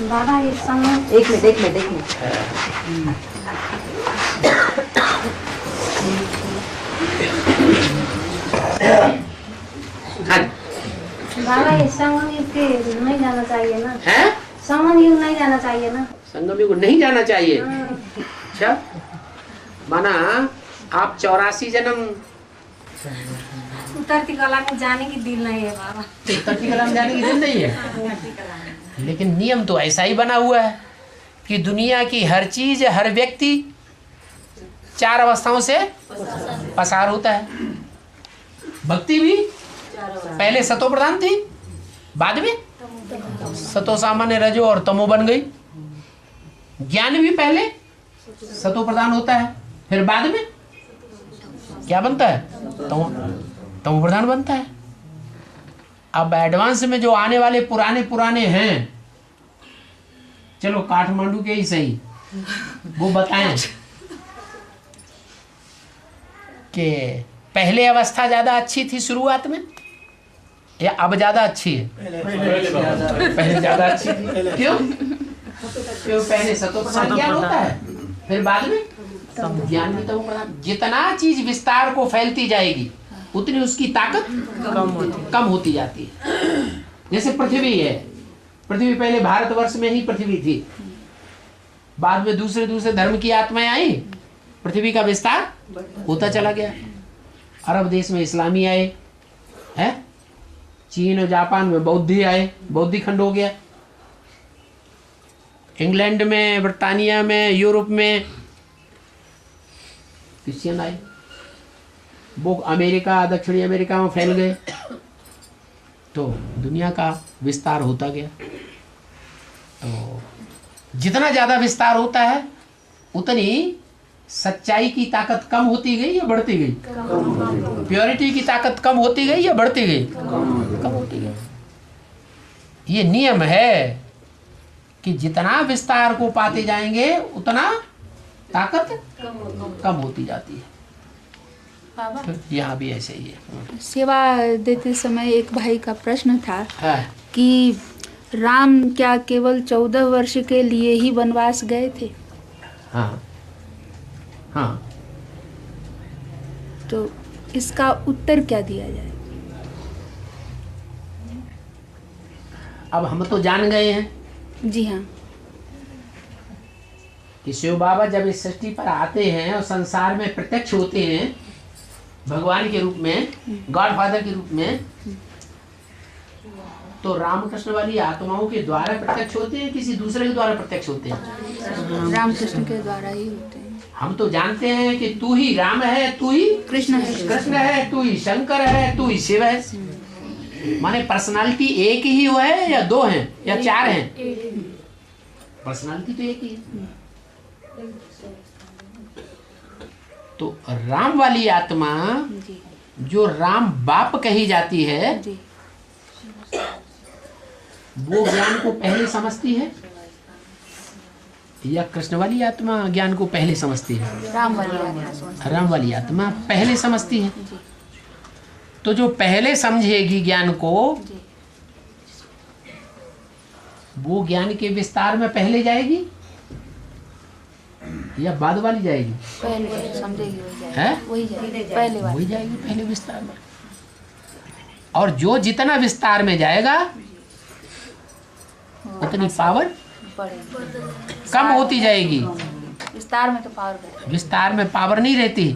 बाबा ये संगम एक मिनट बाबा ये संगम युग के नहीं जाना चाहिए ना? है संगम युग नहीं जाना चाहिए ना? संगम युग नहीं जाना चाहिए। अच्छा, माना आप 84 जन्म उतरती कला में जाने की दिल नहीं है बाबा। उतरती कला में जाने की दिल नहीं है, लेकिन नियम तो ऐसा ही बना हुआ है कि दुनिया की हर चीज, हर व्यक्ति 4 अवस्थाओं से पसार होता है। भक्ति भी पहले सतो प्रधान थी, बाद में सतो सामान्य रजो और तमो बन गई। ज्ञान भी पहले सतो प्रधान होता है, फिर बाद में क्या बनता है? तमो प्रधान बनता है। अब एडवांस में जो आने वाले पुराने हैं, चलो काठमांडू के ही सही, वो बताएं कि पहले अवस्था ज्यादा अच्छी थी शुरुआत में या अब ज्यादा अच्छी है? पहले ज्यादा अच्छी थी। क्यों? पहले सतो प्रधान ज्ञान होता है, फिर बाद में ज्ञान भी तमो प्रधान। जितना चीज विस्तार को फैलती जाएगी उतनी उसकी ताकत कम होती जाती है। जैसे पृथ्वी है, पृथ्वी पहले भारतवर्ष में ही पृथ्वी थी, बाद में दूसरे धर्म की आत्माएं आई, पृथ्वी का विस्तार होता चला गया। अरब देश में इस्लामी आए हैं, चीन और जापान में बौद्धी आए, बौद्धी खंड हो गया। इंग्लैंड में, ब्रिटानिया में, यूरोप में क्रिश्चियन आए, वो अमेरिका, दक्षिणी अमेरिका में फैल गए, तो दुनिया का विस्तार होता गया। तो जितना ज्यादा विस्तार होता है उतनी सच्चाई की ताकत कम होती गई या बढ़ती गई? प्योरिटी की ताकत कम होती गई या बढ़ती गई? कम होती गई। ये नियम है कि जितना विस्तार को पाते जाएंगे उतना ताकत कम होती जाती है। तो यहाँ भी ऐसे ही है। सेवा देते समय एक भाई का प्रश्न था हाँ। कि राम क्या केवल 14 वर्ष के लिए ही वनवास गए थे? हाँ हाँ, तो इसका उत्तर क्या दिया जाए? अब हम तो जान गए हैं जी हाँ, कि शिव बाबा जब इस सृष्टि पर आते हैं और संसार में प्रत्यक्ष होते हैं भगवान के रूप में, गॉड फादर के रूप में, तो रामकृष्ण वाली आत्माओं के द्वारा प्रत्यक्ष होते हैं, किसी दूसरे के द्वारा प्रत्यक्ष होते हैं? रामकृष्ण के द्वारा ही होते हैं। हम तो जानते हैं कि तू ही राम है, तू ही कृष्ण है, तू ही शंकर है, तू ही शिव है। माने पर्सनालिटी एक ही है या 2 हैं या 4 हैं? पर्सनालिटी तो एक ही है। तो राम वाली आत्मा जो राम बाप कही जाती है, वो ज्ञान को पहले समझती है या कृष्ण वाली आत्मा ज्ञान को पहले समझती है? राम वाली आत्मा पहले समझती है। तो जो पहले समझेगी ज्ञान को, वो ज्ञान के विस्तार में पहले जाएगी या बाद वाली जाएगी? पहले समझेगी, वही जाएगी पहले विस्तार में। और जो जितना विस्तार में जाएगा उतनी पावर कम होती जाएगी। विस्तार में तो पावर, विस्तार में पावर नहीं रहती।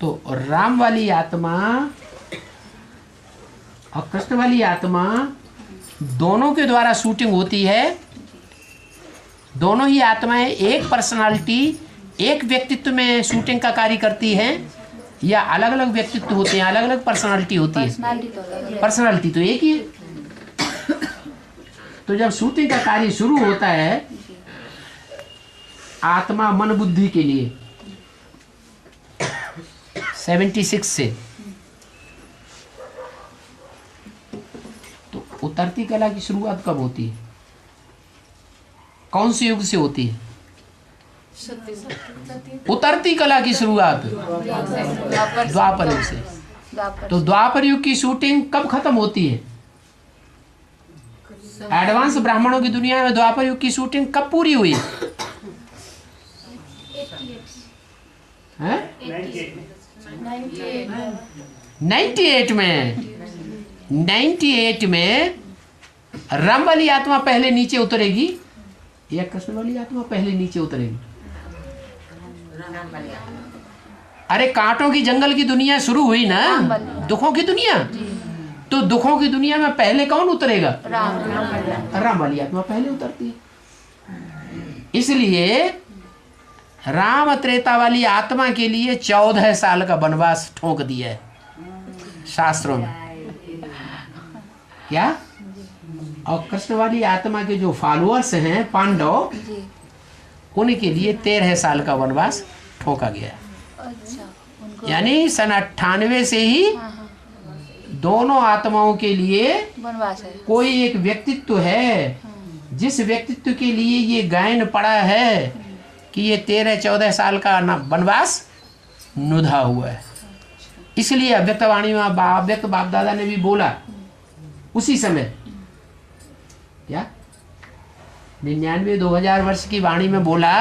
तो राम वाली आत्मा और कृष्ण वाली आत्मा दोनों के द्वारा शूटिंग होती है। दोनों ही आत्माएं एक पर्सनालिटी, एक व्यक्तित्व में शूटिंग का कार्य करती हैं या अलग अलग व्यक्तित्व होते हैं, अलग अलग पर्सनालिटी होती है? पर्सनालिटी तो एक ही है। तो जब शूटिंग का कार्य शुरू होता है आत्मा मन बुद्धि के लिए 76 से, तो उतरती कला की शुरुआत कब होती है? कौन से युग से होती है? उतरती कला की शुरुआत द्वापर युग से। तो द्वापर युग की शूटिंग कब खत्म होती है? एडवांस ब्राह्मणों की दुनिया में द्वापर युग की शूटिंग कब पूरी हुई है? 98 में राम वाली आत्मा पहले नीचे उतरेगी या कृष्ण वाली आत्मा पहले नीचे उतरेगी? अरे कांटों की जंगल की दुनिया शुरू हुई ना, दुखों की दुनिया। तो दुखों की दुनिया में पहले कौन उतरेगा? राम वाली आत्मा पहले उतरती है। इसलिए राम त्रेता वाली आत्मा के लिए 14 साल का वनवास ठोक दिया है शास्त्रों में। क्या? और कृष्ण वाली आत्मा के जो फॉलोअर्स हैं पांडव, उनके लिए 13 साल का वनवास ठोका गया। अच्छा, यानी सन 98 से ही दोनों आत्माओं के लिए वनवास है। कोई एक व्यक्तित्व है जिस व्यक्तित्व के लिए ये गायन पड़ा है कि ये 13-14 साल का वनवास नुधा हुआ है। इसलिए अव्यक्त वाणी में अव्यक्त बाप दादा ने भी बोला उसी समय, क्या 99-2000 वर्ष की वाणी में बोला,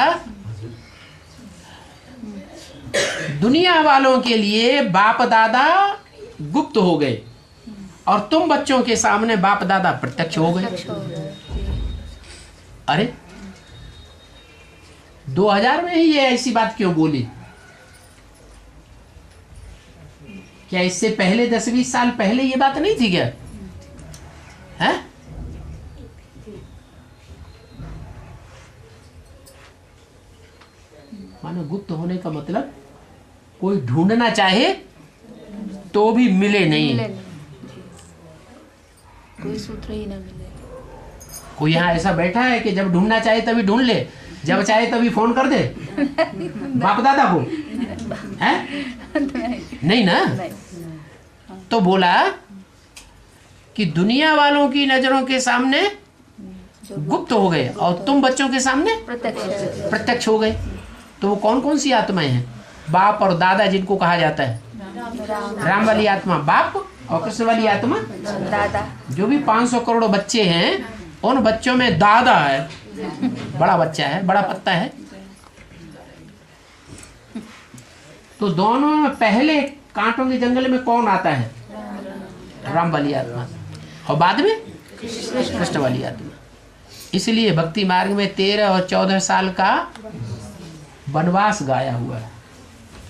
दुनिया वालों के लिए बाप दादा गुप्त हो गए और तुम बच्चों के सामने बाप दादा प्रत्यक्ष हो गए। अरे 2000 में ही ये ऐसी बात क्यों बोली? क्या इससे पहले 10-20 साल पहले ये बात नहीं थी क्या? है? मानो गुप्त होने का मतलब कोई ढूंढना चाहे तो भी मिले नहीं, कोई सूत्र ही ना मिले। कोई यहाँ ऐसा बैठा है कि जब ढूंढना चाहे तभी ढूंढ ले, जब चाहे तभी फोन कर दे बाप दादा को, है? नहीं ना। तो बोला कि दुनिया वालों की नजरों के सामने गुप्त हो गए और तुम बच्चों के सामने प्रत्यक्ष हो गए। तो वो कौन कौन सी आत्माएं हैं? बाप और दादा जिनको कहा जाता है। राम वाली आत्मा बाप और कृष्ण वाली आत्मा दादा। जो भी 500 करोड़ बच्चे हैं उन बच्चों में दादा है, बड़ा बच्चा है, बड़ा पत्ता है। तो दोनों में पहले कांटों के जंगल में कौन आता है? राम वाली आत्मा, और बाद में कृष्ण वाली आत्मा। इसलिए भक्ति मार्ग में 13 और 14 साल का वनवास गाया हुआ है।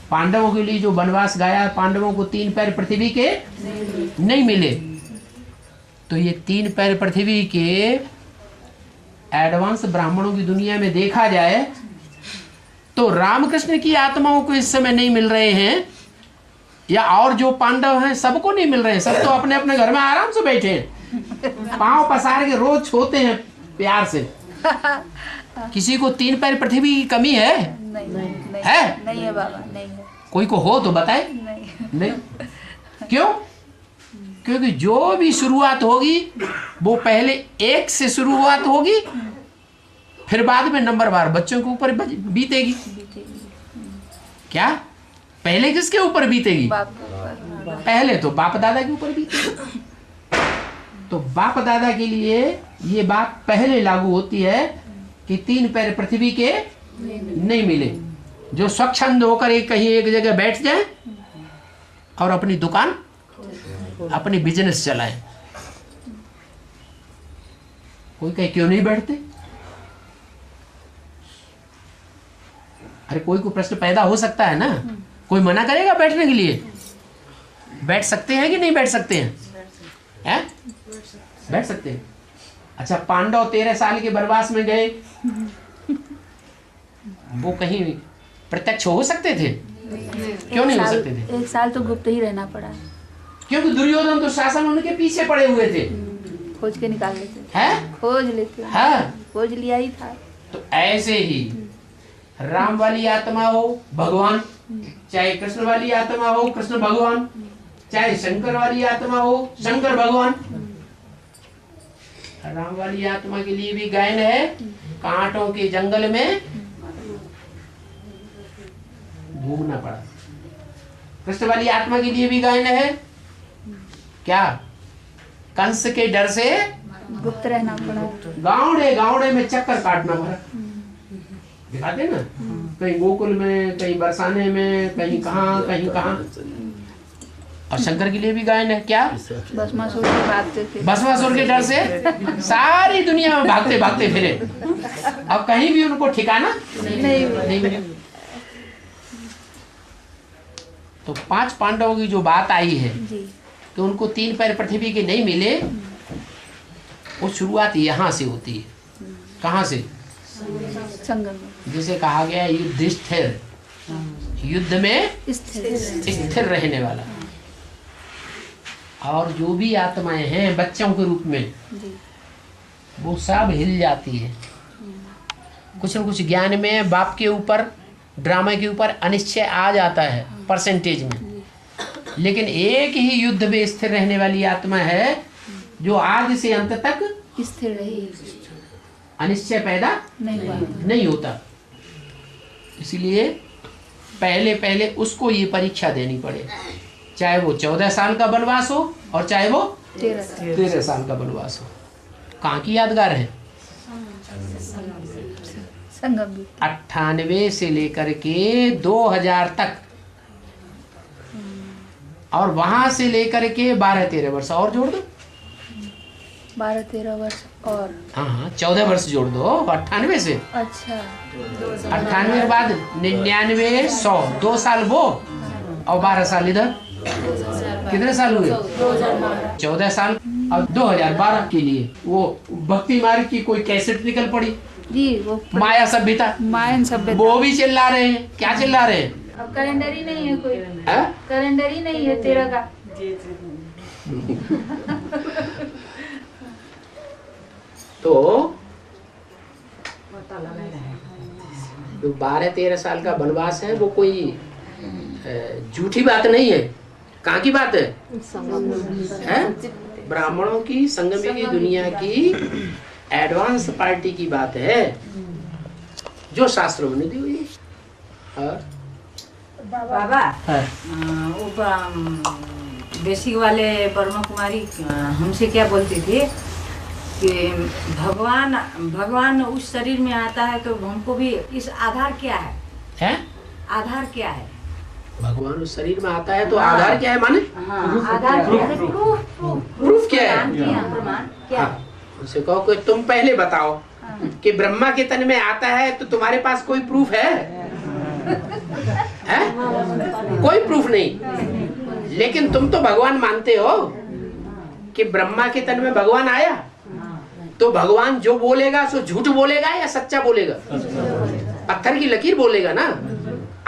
पांडवों के लिए जो वनवास गाया, पांडवों को 3 पैर पृथ्वी के नहीं मिले, तो ये 3 पैर पृथ्वी के एडवांस ब्राह्मणों की दुनिया में देखा जाए तो रामकृष्ण की आत्माओं को इस समय नहीं मिल रहे हैं, या और जो पांडव हैं सबको नहीं मिल रहे हैं। सब तो अपने अपने घर में आराम से बैठे हैं, पांव पसार के रोज छोते हैं प्यार से। किसी को 3 पैर पृथ्वी की कमी है? नहीं है? नहीं है बाबा, नहीं है। कोई को हो तो बताए। नहीं। क्यों? क्योंकि जो भी शुरुआत होगी वो पहले 1 से शुरुआत होगी, फिर बाद में नंबरवार बच्चों के ऊपर बीतेगी। क्या? पहले किसके ऊपर बीतेगी? पहले तो बाप दादा के ऊपर बीतेगी। तो बाप दादा के लिए ये बात पहले लागू होती है कि 3 पैर पृथ्वी के नहीं मिले, जो स्वच्छंद होकर कहीं एक जगह बैठ जाए और अपनी दुकान, अपनी बिजनेस चलाएं। कोई कहे क्यों नहीं बैठते? अरे कोई को प्रश्न पैदा हो सकता है ना, कोई मना करेगा बैठने के लिए? बैठ सकते हैं कि नहीं बैठ सकते हैं? हैं? बैठ सकते हैं। अच्छा, पांडव 13 साल के वनवास में गए, वो कहीं प्रत्यक्ष हो सकते थे? क्यों नहीं हो सकते थे? 1 साल तो गुप्त ही रहना पड़ा, क्योंकि दुर्योधन तो शासन उनके पीछे पड़े हुए थे, खोज के निकाल लेते हैं? खोज लेते। हाँ, खोज लिया ही था। तो ऐसे ही राम वाली आत्मा हो भगवान, चाहे कृष्ण वाली आत्मा हो कृष्ण भगवान, चाहे शंकर वाली आत्मा हो शंकर भगवान। राम वाली आत्मा के लिए भी गायन है, कांटों के जंगल में घूमना पड़ा। कृष्ण वाली आत्मा के लिए भी गायन है, क्या? कंस के डर से गुप्त रहना पड़ा। गावड़े में चक्कर काटना पड़ा। दिखाते ना, कहीं गोकुल में, कहीं बरसाने में, कहीं कहाँ। और शंकर के लिए भी गायन है क्या? भस्मासुर के भागते थे, भस्मासुर के डर से सारी दुनिया में भागते भागते फिरे। अब कहीं भी उनको ठिकाना नहीं मिला। तो 5 पांडवों की जो बात आई है कि उनको 3 पैर पृथ्वी के नहीं मिले, वो शुरुआत यहाँ से होती है। कहाँ से? संगम में। जिसे कहा गया युधिष्ठिर, युद्ध में स्थिर रहने वाला। और जो भी आत्माएं हैं बच्चों के रूप में, वो सब हिल जाती है। कुछ न कुछ ज्ञान में बाप के ऊपर, ड्रामा के ऊपर अनिश्चय आ जाता है परसेंटेज में, लेकिन एक ही युद्ध में स्थिर रहने वाली आत्मा है जो आदि से अंत तक स्थिर रही, अनिश्चय पैदा नहीं होता। इसलिए पहले उसको ये परीक्षा देनी पड़े, चाहे वो 14 साल का वनवास हो और चाहे वो 13 साल का वनवास हो। कहाँ की यादगार है? संगम। 98 से लेकर के 2000 तक, और वहां से लेकर के 12-13 वर्ष और जोड़ दो। 12-13 वर्ष और, हाँ 14 वर्ष जोड़ दो 98 से। अच्छा, 98 के बाद 99, 100, 2 साल वो और 12 साल इधर। कितने साल हुए? 14 साल। और 2012 के लिए वो भक्ति मार्ग की कोई कैसेट निकल पड़ी जी, वो माया सभ्यता, मायन सभ्यता, वो भी चिल्ला रहे हैं। क्या चिल्ला रहे हैं? अब कैलेंडर ही नहीं है, कोई है? कैलेंडर ही नहीं है 13 का। तो 12-13 साल का वनवास है, वो कोई झूठी बात नहीं है। कहाँ की बात है? ब्राह्मणों की, संगमी की, दुनिया की एडवांस पार्टी की बात है, जो शास्त्रों में दी हुई है। और बाबा वो बेसिक वाले ब्रह्मा कुमारी हमसे क्या बोलती थी कि भगवान उस शरीर में आता है तो हमको भी इस आधार क्या है? आधार क्या है? भगवान उस शरीर में आता है तो आधार क्या है? माने आधार प्रूफ क्या है? प्रमाण क्या? उनसे कहो कि तुम पहले बताओ कि ब्रह्मा के तन में आता है तो तुम्हारे पास कोई प्रूफ है? कोई प्रूफ नहीं। लेकिन तुम तो भगवान मानते हो कि ब्रह्मा के तन में भगवान आया, तो भगवान जो बोलेगा सो झूठ बोलेगा या सच्चा बोलेगा? पत्थर की लकीर बोलेगा ना।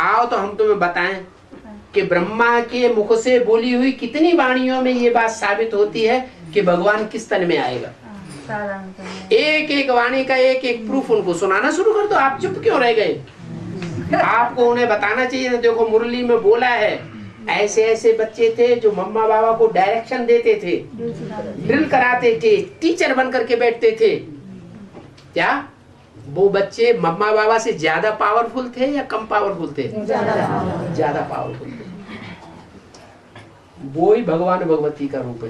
आओ तो हम तुम्हें बताएं कि ब्रह्मा के मुख से बोली हुई कितनी वाणियों में ये बात साबित होती है कि भगवान किस तन में आएगा। एक एक वाणी का एक एक प्रूफ उनको सुनाना शुरू कर दो। आप चुप क्यों रह गए? आपको उन्हें बताना चाहिए। देखो मुरली में बोला है, ऐसे ऐसे बच्चे थे जो मम्मा बाबा को डायरेक्शन देते थे, ड्रिल कराते थे, टीचर बन करके बैठते थे। क्या वो बच्चे मम्मा बाबा से ज्यादा पावरफुल थे या कम पावरफुल थे? ज्यादा पावरफुल थे। वो ही भगवान भगवती का रूप है।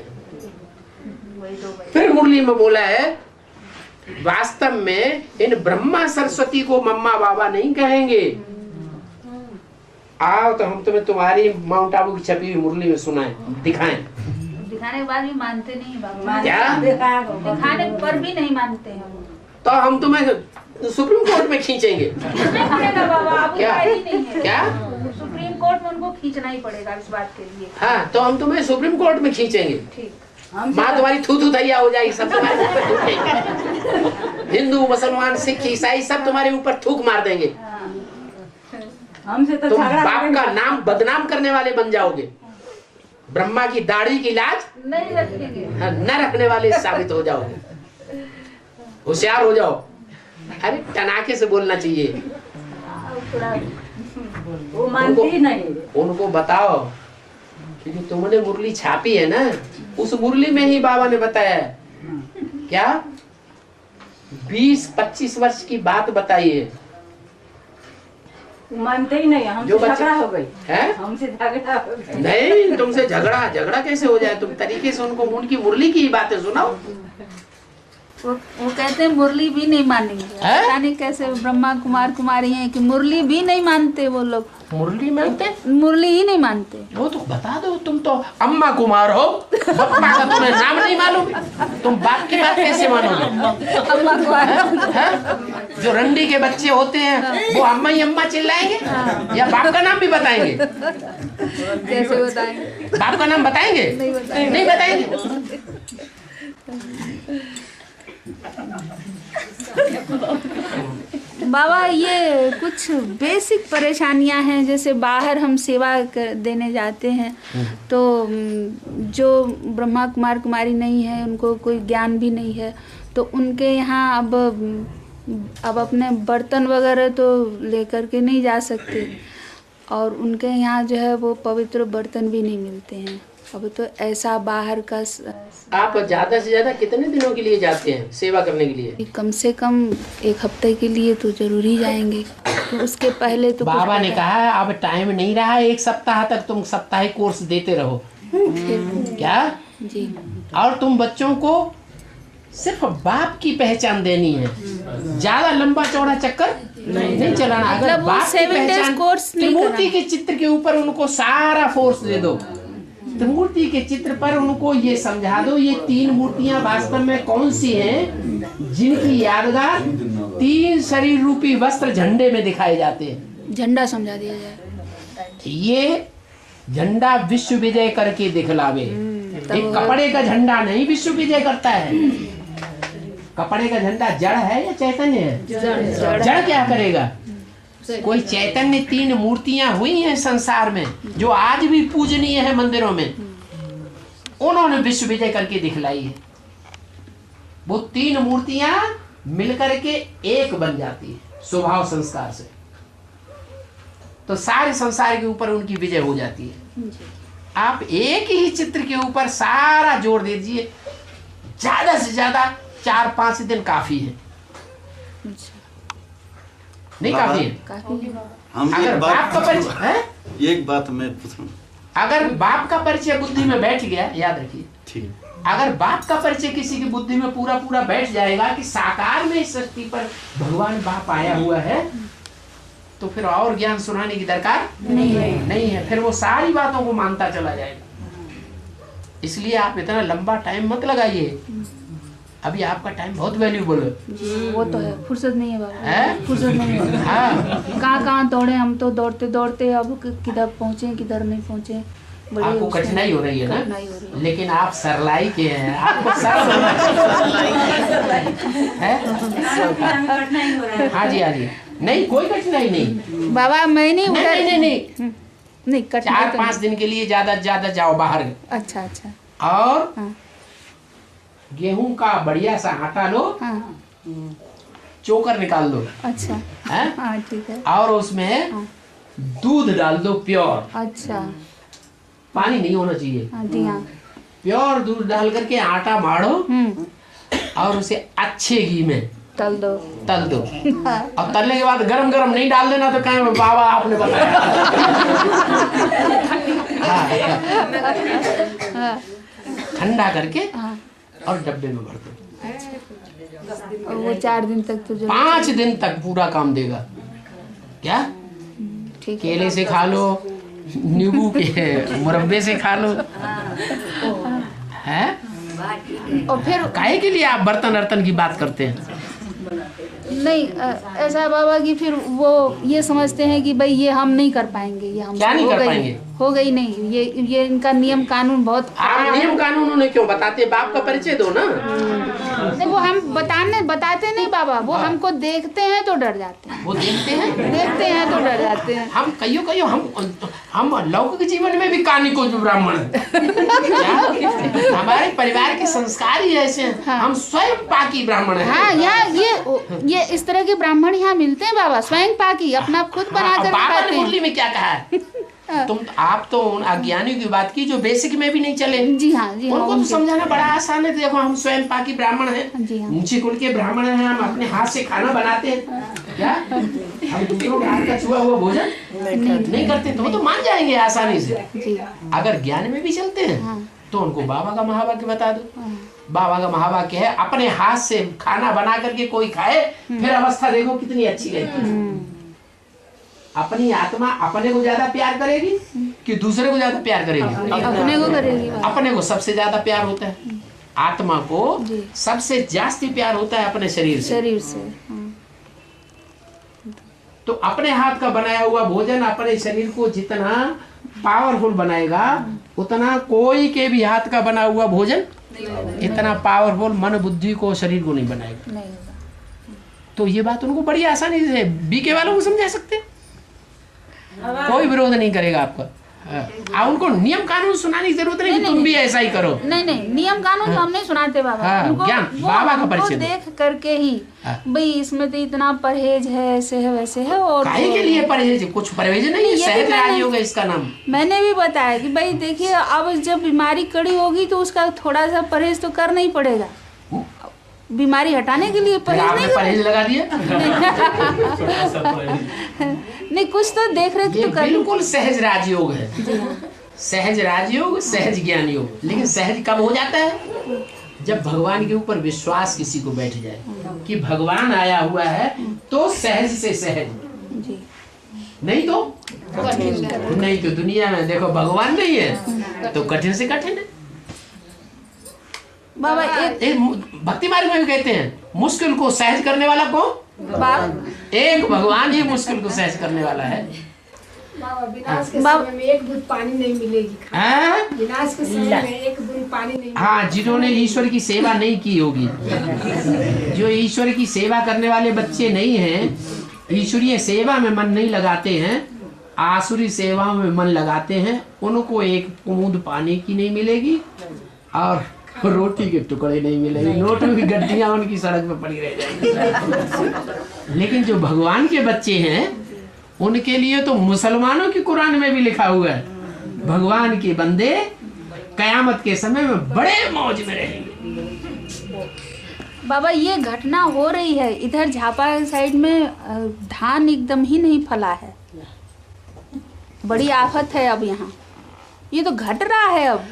फिर मुरली में बोला है, वास्तव में इन ब्रह्मा सरस्वती को मम्मा बाबा नहीं कहेंगे। आओ तो हम तुम्हारी माउंट आबू की छपी हुई मुरली में सुनाएं, दिखाएं। दिखाने के बाद भी मानते नहीं बाबा। क्या? दिखाने पर भी नहीं मानते हैं। तो हम तुम्हें सुप्रीम कोर्ट में खींचेंगे। पड़ेगा बाबा, अब क्या? ही नहीं है। क्या? सुप्रीम कोर्ट में उनको खींचना ही पड़ेगा इस बात के लिए। हाँ, तो हम तुम्हें सुप्रीम कोर्ट में खींचेंगे। ठीक। माँ तुम्हारी थू दैया हो जाएगी, सब तुम्हारे ऊपर थूकेंगे। हिंदू, मुसलमान, सिख, ईसाई सब तुम्हारे ऊपर थूक मार देंगे। हमसे तो तुम झगड़ा बाप का नाम बदनाम करने वाले बन जाओगे। ब्रह्मा की दाढ़ी की लाज नहीं रखेंगे, न रखने वाले साबित हो जाओगे। होशियार हो जाओ। अरे टनाके से बोलना चाहिए। वो मानती ही नहीं। उनको बताओ कि जो तुमने मुरली छापी है ना, उस मुरली में ही बाबा ने बताया क्या 20-25 वर्ष की बात बताई है। मानते ही नहीं। हमसे झगड़ा हो गई है। हमसे झगड़ा हो गई। नहीं, तुमसे झगड़ा कैसे हो जाए? तुम तरीके से उनको उनकी मुरली की ही बातें सुनाओ। वो कहते हैं मुरली भी नहीं मानेंगे। हैं? पता नहीं कैसे ब्रह्मा कुमार कुमारी हैं कि मुरली भी नहीं मानते वो लोग, मुरली मानते? मुरली ही नहीं मानते। वो तो बता दो, तुम तो अम्मा कुमार हो, बप्पा का तुम्हें नाम नहीं मालूम, तुम बाप की बात कैसे मानोगे? अम्मा कुमार हैं? जो रंडी के बच्चे होते हैं वो अम्मा ही अम्मा चिल्लाएंगे या बाप का नाम भी बताएंगे? कैसे बताएंगे? बाप का नाम बताएंगे? नहीं बताएंगे। बाबा ये कुछ बेसिक परेशानियां हैं, जैसे बाहर हम सेवा देने जाते हैं तो जो ब्रह्मा कुमार कुमारी नहीं है, उनको कोई ज्ञान भी नहीं है, तो उनके यहाँ अब अपने बर्तन वगैरह तो लेकर के नहीं जा सकते, और उनके यहाँ जो है वो पवित्र बर्तन भी नहीं मिलते हैं। अब तो ऐसा बाहर का आप ज्यादा से ज्यादा कितने दिनों के लिए जाते हैं सेवा करने के लिए? कम से कम 1 हफ्ते के लिए तो जरूर ही जाएंगे, तो उसके पहले तो बाबा ने कहा है अब टाइम नहीं रहा, 1 सप्ताह तक तुम साप्ताहिक कोर्स देते रहो। क्या जी, और तुम बच्चों को सिर्फ बाप की पहचान देनी है, ज्यादा लंबा चौड़ा चक्कर नहीं चलाना। अगर मतलब वो बाप की 7 days पहचान कोर्स नहीं त्रिमूर्ति के चित्र के ऊपर उनको सारा फोर्स दे दो, त्रिमूर्ति के चित्र पर उनको ये समझा दो ये 3 मूर्तियां वास्तव में कौन सी हैं, जिनकी यादगार 3 शरीर रूपी वस्त्र झंडे में दिखाए जाते हैं। झंडा समझा दिया जाए। ये झंडा विश्व विजय करके दिखलावे। एक कपड़े का झंडा नहीं विश्व विजय करता है। कपड़े का झंडा जड़ है या चैतन्य है? जड़ क्या करेगा? कोई चैतन्य 3 मूर्तियां हुई हैं संसार में जो आज भी पूजनीय है मंदिरों में, उन्होंने विश्व विजय करके दिखलाई है। वो 3 मूर्तियां मिलकर के एक बन जाती है स्वभाव संस्कार से, तो सारे संसार के ऊपर उनकी विजय हो जाती है। आप एक ही चित्र के ऊपर सारा जोर दे दीजिए, ज्यादा से ज्यादा 4-5 दिन काफी है। नहीं काफी है? हम अगर बाप का परिचय है, एक बात मैं पूछ रहा हूँ, अगर बाप का परिचय बुद्धि में बैठ गया, याद रखिए, ठीक, अगर बाप का परिचय किसी की बुद्धि में पूरा पूरा बैठ जाएगा कि साकार में इस सृष्टि पर भगवान बाप आया हुआ है, तो फिर और ज्ञान सुनाने की दरकार नहीं है। फिर वो सारी बातों को मानता चला जाएगा। इसलिए आप इतना लंबा टाइम मत लगाइए, अभी आपका टाइम बहुत वैल्यूबल है। वो तो है, फुर्सत नहीं है बाबा, है? फुर्सत नहीं है। हाँ, कहाँ दौड़े हम तो, दौड़ते दौड़ते अब किधर पहुँचे किधर नहीं पहुँचे। बड़ी आपको उसमें कठिनाई हो रही है ना, कठिनाई हो रही है। लेकिन आप सरलाई के हैं, आपको सरल होना चाहिए। हाँ जी, हाँ जी, नहीं कोई कठिनाई नहीं बाबा। मैं नहीं उधर नहीं कठिनाई 4-5 दिन के लिए ज्यादा से ज्यादा जाओ बाहर। अच्छा, और हाँ। गेहूं का बढ़िया सा आटा लो, हाँ, चोकर निकाल लो, अच्छा, है? हाँ ठीक है। और उसमें हाँ। दूध डाल दो प्योर, अच्छा, पानी नहीं होना चाहिए, हाँ जी, हाँ। प्योर दूध डाल करके आटा मारो और उसे अच्छे घी में तल दो। हाँ। और तलने के बाद गरम गरम नहीं डाल देना, तो कहें बाबा आपने बताया। हाँ। ठंडा करके हाँ। और डब्बे में भर दो। और वो 4 दिन तक तो 5 दिन तक पूरा काम देगा। क्या? ठीक है। केले से खा लो, नींबू के मुरब्बे से खा लो, है? और फिर काहे के लिए आप बर्तन अर्तन की बात करते हैं? नहीं ऐसा बाबा कि फिर वो ये समझते हैं कि भाई ये हम नहीं कर पाएंगे, ये हम क्या नहीं कर पाएंगे? हो गई नहीं, ये इनका नियम कानून बहुत। आप नियम कानून उन्हें क्यों बताते? बाप का परिचय दो ना। नहीं, वो हम बताते नहीं बाबा, वो हमको देखते हैं तो डर जाते हैं। वो देखते हैं तो डर जाते हैं। हम कईयों हम लौकिक जीवन में भी कानिको जो ब्राह्मण हैं। हमारे परिवार के संस्कार ही ऐसे हैं। हाँ। हम स्वयं पाकी ब्राह्मण हैं। हाँ, यहाँ ये इस तरह के ब्राह्मण यहाँ मिलते हैं बाबा, स्वयं पाकी, अपना खुद बना कर बाबा खाते ने हैं। मुरली में क्या कहा है? आप तो उन अज्ञानियों की बात की जो बेसिक में भी नहीं चले। जी हाँ, जी हाँ, उनको तो समझाना बड़ा आसान है। देखो हम स्वयं पाकी ब्राह्मण हैं, जी हाँ। ऊंचे कुल के ब्राह्मण हैं, हम अपने हाथ से खाना बनाते हैं। क्या हम दूसरों के हाथ का छुआ हुआ भोजन नहीं करते? तो मान जाएंगे आसानी से। जी। अगर ज्ञान में भी चलते हैं हाँ। तो उनको बाबा का महावाक्य बता दो, बाबा का महावाक्य है, अपने हाथ से खाना बना करके कोई खाए, फिर अवस्था देखो कितनी अच्छी रहती है। अपनी आत्मा अपने को ज्यादा प्यार करेगी कि दूसरे को ज्यादा प्यार करेगी? अपने को करेगी। अपने को सबसे ज्यादा प्यार होता है। आत्मा को सबसे जास्ती प्यार होता है अपने शरीर से। तो अपने हाथ का बनाया हुआ भोजन अपने शरीर को जितना पावरफुल बनाएगा, उतना कोई के भी हाथ का बना हुआ भोजन इतना पावरफुल मन बुद्धि को शरीर को नहीं बनाएगा। तो ये बात उनको बड़ी आसानी से बीके वालों को समझा सकते, कोई विरोध नहीं करेगा आपका। उनको नियम कानून सुनाने की जरूरत नहीं, तुम भी ऐसा ही करो। नहीं, नियम कानून तो हम नहीं सुनाते बाबा। उनको ज्ञान बाबा का परिचय देख करके ही भाई इसमें तो इतना परहेज है, ऐसे है वैसे है। और काहे के लिए परहेज? कुछ परहेज नहीं है, सहज राजयोग है इसका नाम। मैंने भी बताया कि भाई देखिए, अब जब बीमारी कड़ी होगी तो उसका थोड़ा सा परहेज तो करना ही पड़ेगा। बीमारी हटाने के लिए परहेज लगा दिया। नहीं, कुछ तो देख रेख तो कर। बिल्कुल सहज राजयोग है। सहज राजयोग, सहज ज्ञान योग। लेकिन सहज कब हो जाता है? जब भगवान के ऊपर विश्वास किसी को बैठ जाए कि भगवान आया हुआ है, तो सहज से सहज। नहीं तो दुनिया में देखो भगवान नहीं है तो कठिन से कठिन है बाबा। एक भक्ति मार्ग में भी कहते हैं, मुश्किल को सहज करने वाला कौन? एक भगवान ही मुश्किल को सहज करने वाला है। बाबा विनाश के समय में एक बूंद पानी नहीं मिलेगी। विनाश के समय में एक बूंद पानी नहीं। हाँ, जिन्होंने ईश्वर की सेवा नहीं की होगी, जो ईश्वर की सेवा करने वाले बच्चे नहीं हैं, ईश्वरीय सेवा में मन नहीं लगाते हैं, आसुरी सेवा में मन लगाते हैं, उनको एक बूंद पानी की नहीं मिलेगी और रोटी के टुकड़े नहीं मिलेंगे। नोटों की गड्डियां उनकी सड़क पे पड़ी रह जाएंगी। लेकिन जो भगवान के बच्चे हैं, उनके लिए तो मुसलमानों की कुरान में भी लिखा हुआ है, भगवान के बंदे कयामत के समय में बड़े मौज में रहेंगे। बाबा ये घटना हो रही है इधर झापा साइड में, धान एकदम ही नहीं फला है, बड़ी आफत है अब यहाँ। ये तो घट रहा है अब।